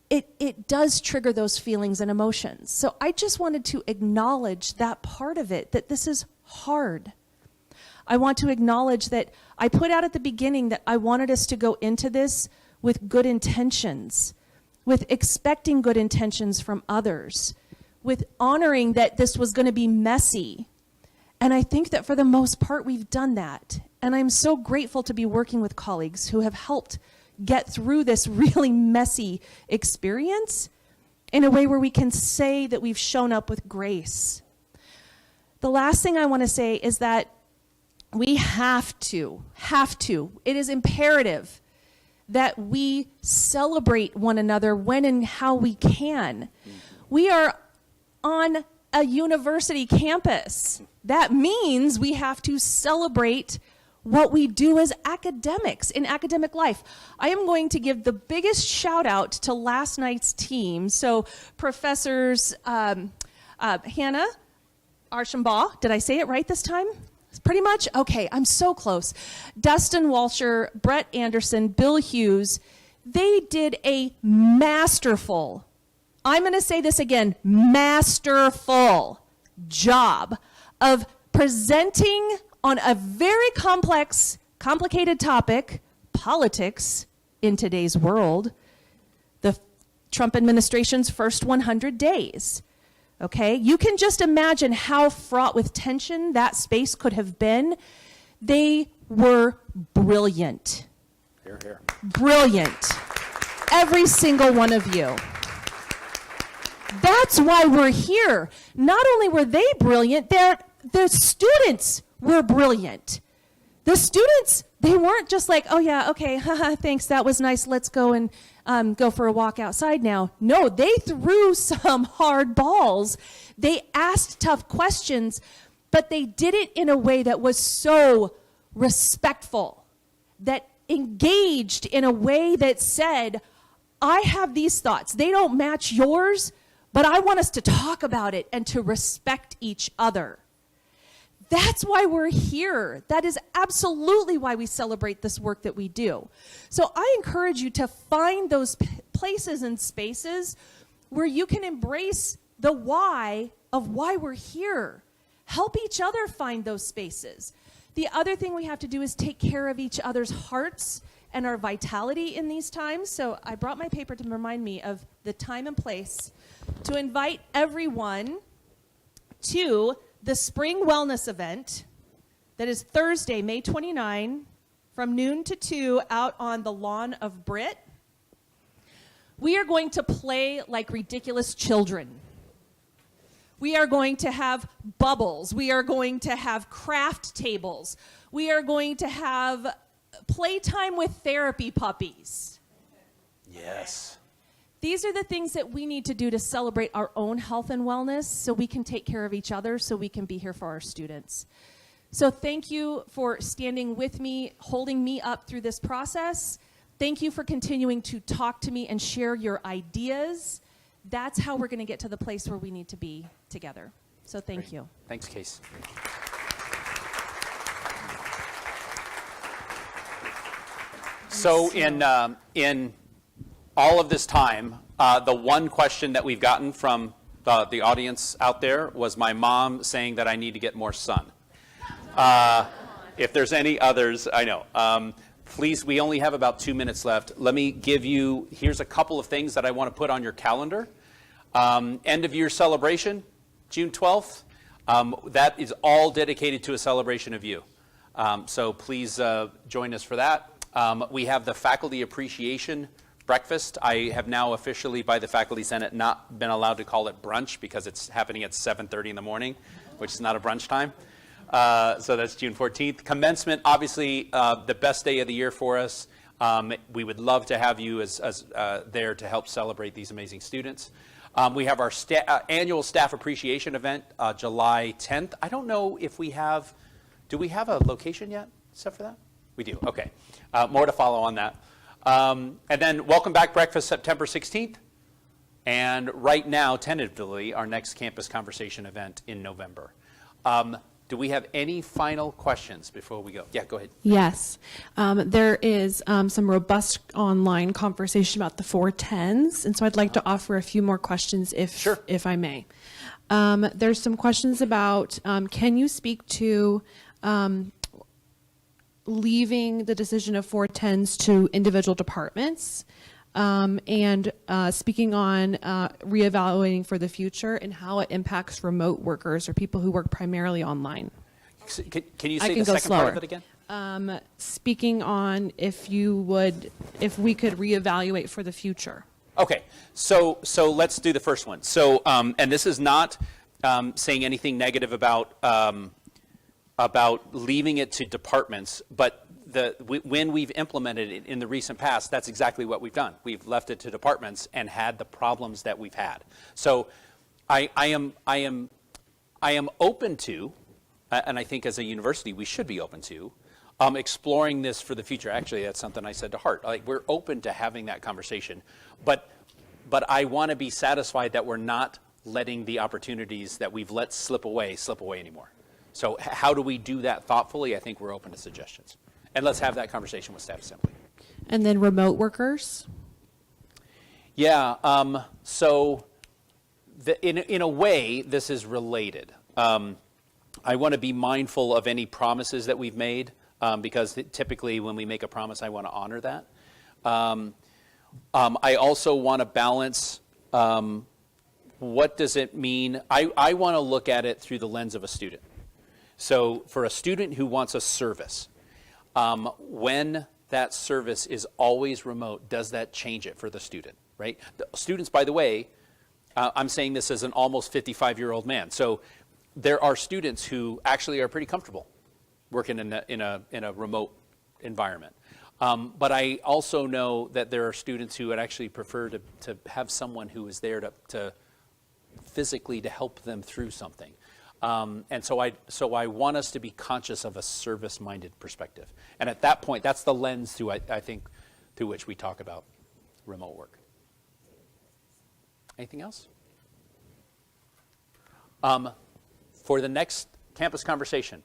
it does trigger those feelings and emotions. So I just wanted to acknowledge that part of it, that this is hard. I want to acknowledge that I put out at the beginning that I wanted us to go into this with good intentions, with expecting good intentions from others, with honoring that this was going to be messy. And I think that for the most part, we've done that. And I'm so grateful to be working with colleagues who have helped get through this really messy experience in a way where we can say that we've shown up with grace. The last thing I want to say is that we have to, it is imperative that we celebrate one another when and how we can. We are on a university campus. That means we have to celebrate what we do as academics in academic life. I am going to give the biggest shout out to last night's team. So Professors Hannah Archambault, did I say it right this time? Pretty much? Okay, I'm so close. Dustin Walsher, Brett Anderson, Bill Hughes, they did a masterful, I'm going to say this again, masterful job of presenting on a very complex, complicated topic, politics in today's world, the Trump administration's first 100 days. Okay, you can just imagine how fraught with tension that space could have been. They were brilliant. Hear, hear. Brilliant. Every single one of you. That's why we're here. Not only were they brilliant, the students were brilliant. The students, they weren't just like, oh yeah, okay, haha, thanks, that was nice, let's go and go for a walk outside now. No, they threw some hard balls. They asked tough questions, but they did it in a way that was so respectful that engaged in a way that said, I have these thoughts. They don't match yours, but I want us to talk about it and to respect each other. That's why we're here. That is absolutely why we celebrate this work that we do. So I encourage you to find those places and spaces where you can embrace the why of why we're here. Help each other find those spaces. The other thing we have to do is take care of each other's hearts and our vitality in these times. So I brought my paper to remind me of the time and place to invite everyone to the Spring Wellness Event that is Thursday, May 29, from noon to 2 out on the lawn of Britt. We are going to play like ridiculous children. We are going to have bubbles. We are going to have craft tables. We are going to have playtime with therapy puppies. Yes. These are the things that we need to do to celebrate our own health and wellness so we can take care of each other, so we can be here for our students. So thank you for standing with me, holding me up through this process. Thank you for continuing to talk to me and share your ideas. That's how we're going to get to the place where we need to be together. So thank you. Thanks, Case. So in all of this time, the one question that we've gotten from the audience out there was my mom saying that I need to get more sun. If there's any others, I know. Please, we only have about 2 minutes left. Let me give you, here's a couple of things that I want to put on your calendar. End of year celebration, June 12th. That is all dedicated to a celebration of you. So please join us for that. We have the Faculty Appreciation Breakfast. I have now officially, by the Faculty Senate, not been allowed to call it brunch because it's happening at 7:30 in the morning, which is not a brunch time. So that's June 14th. Commencement, obviously the best day of the year for us. We would love to have you as there to help celebrate these amazing students. We have our annual staff appreciation event, July 10th. I don't know if we have, do we have a location yet, except for that? We do, okay. More to follow on that. And then Welcome Back Breakfast, September 16th. And right now, tentatively, our next campus conversation event in November. Do we have any final questions before we go? Yeah, go ahead. Yes. There is some robust online conversation about the 410s, and so I'd like to offer a few more questions if I may. There's some questions about, can you speak to leaving the decision of 410s to individual departments, and speaking on reevaluating for the future and how it impacts remote workers or people who work primarily online. Can you say the second part of it again? Speaking on if we could reevaluate for the future. Okay, so let's do the first one. So, and this is not saying anything negative about leaving it to departments, but when we've implemented it in the recent past, that's exactly what we've done. We've left it to departments and had the problems that we've had. So I am open to, and I think as a university we should be open to, exploring this for the future. Actually, that's something I said to Hart. Like, we're open to having that conversation, but I want to be satisfied that we're not letting the opportunities that we've let slip away anymore. So how do we do that thoughtfully? I think we're open to suggestions. And let's have that conversation with staff assembly. And then remote workers? Yeah, so in a way, this is related. I want to be mindful of any promises that we've made, because typically when we make a promise, I want to honor that. I also want to balance what does it mean. I want to look at it through the lens of a student. So for a student who wants a service, when that service is always remote, does that change it for the student, right? The students, by the way, I'm saying this as an almost 55-year-old man. So there are students who actually are pretty comfortable working in a remote environment. But I also know that there are students who would actually prefer to have someone who is there to physically to help them through something. And so I want us to be conscious of a service-minded perspective. And at that point, that's the lens through, I think, through which we talk about remote work. Anything else? For the next campus conversation,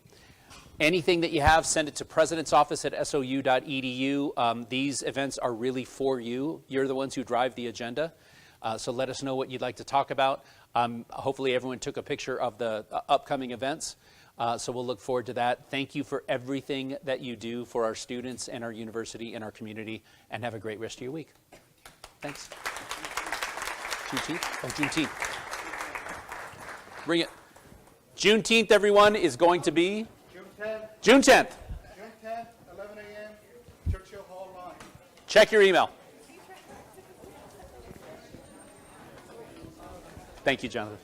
anything that you have, send it to president's office at sou.edu. These events are really for you. You're the ones who drive the agenda. So let us know what you'd like to talk about. Hopefully everyone took a picture of the upcoming events. So we'll look forward to that. Thank you for everything that you do for our students and our university and our community. And have a great rest of your week. Thanks. Juneteenth? Oh, Juneteenth. Bring it. Juneteenth, everyone, is going to be? June 10th. June 10th, 11 a.m., Churchill Hall line. Check your email. Thank you, Jonathan.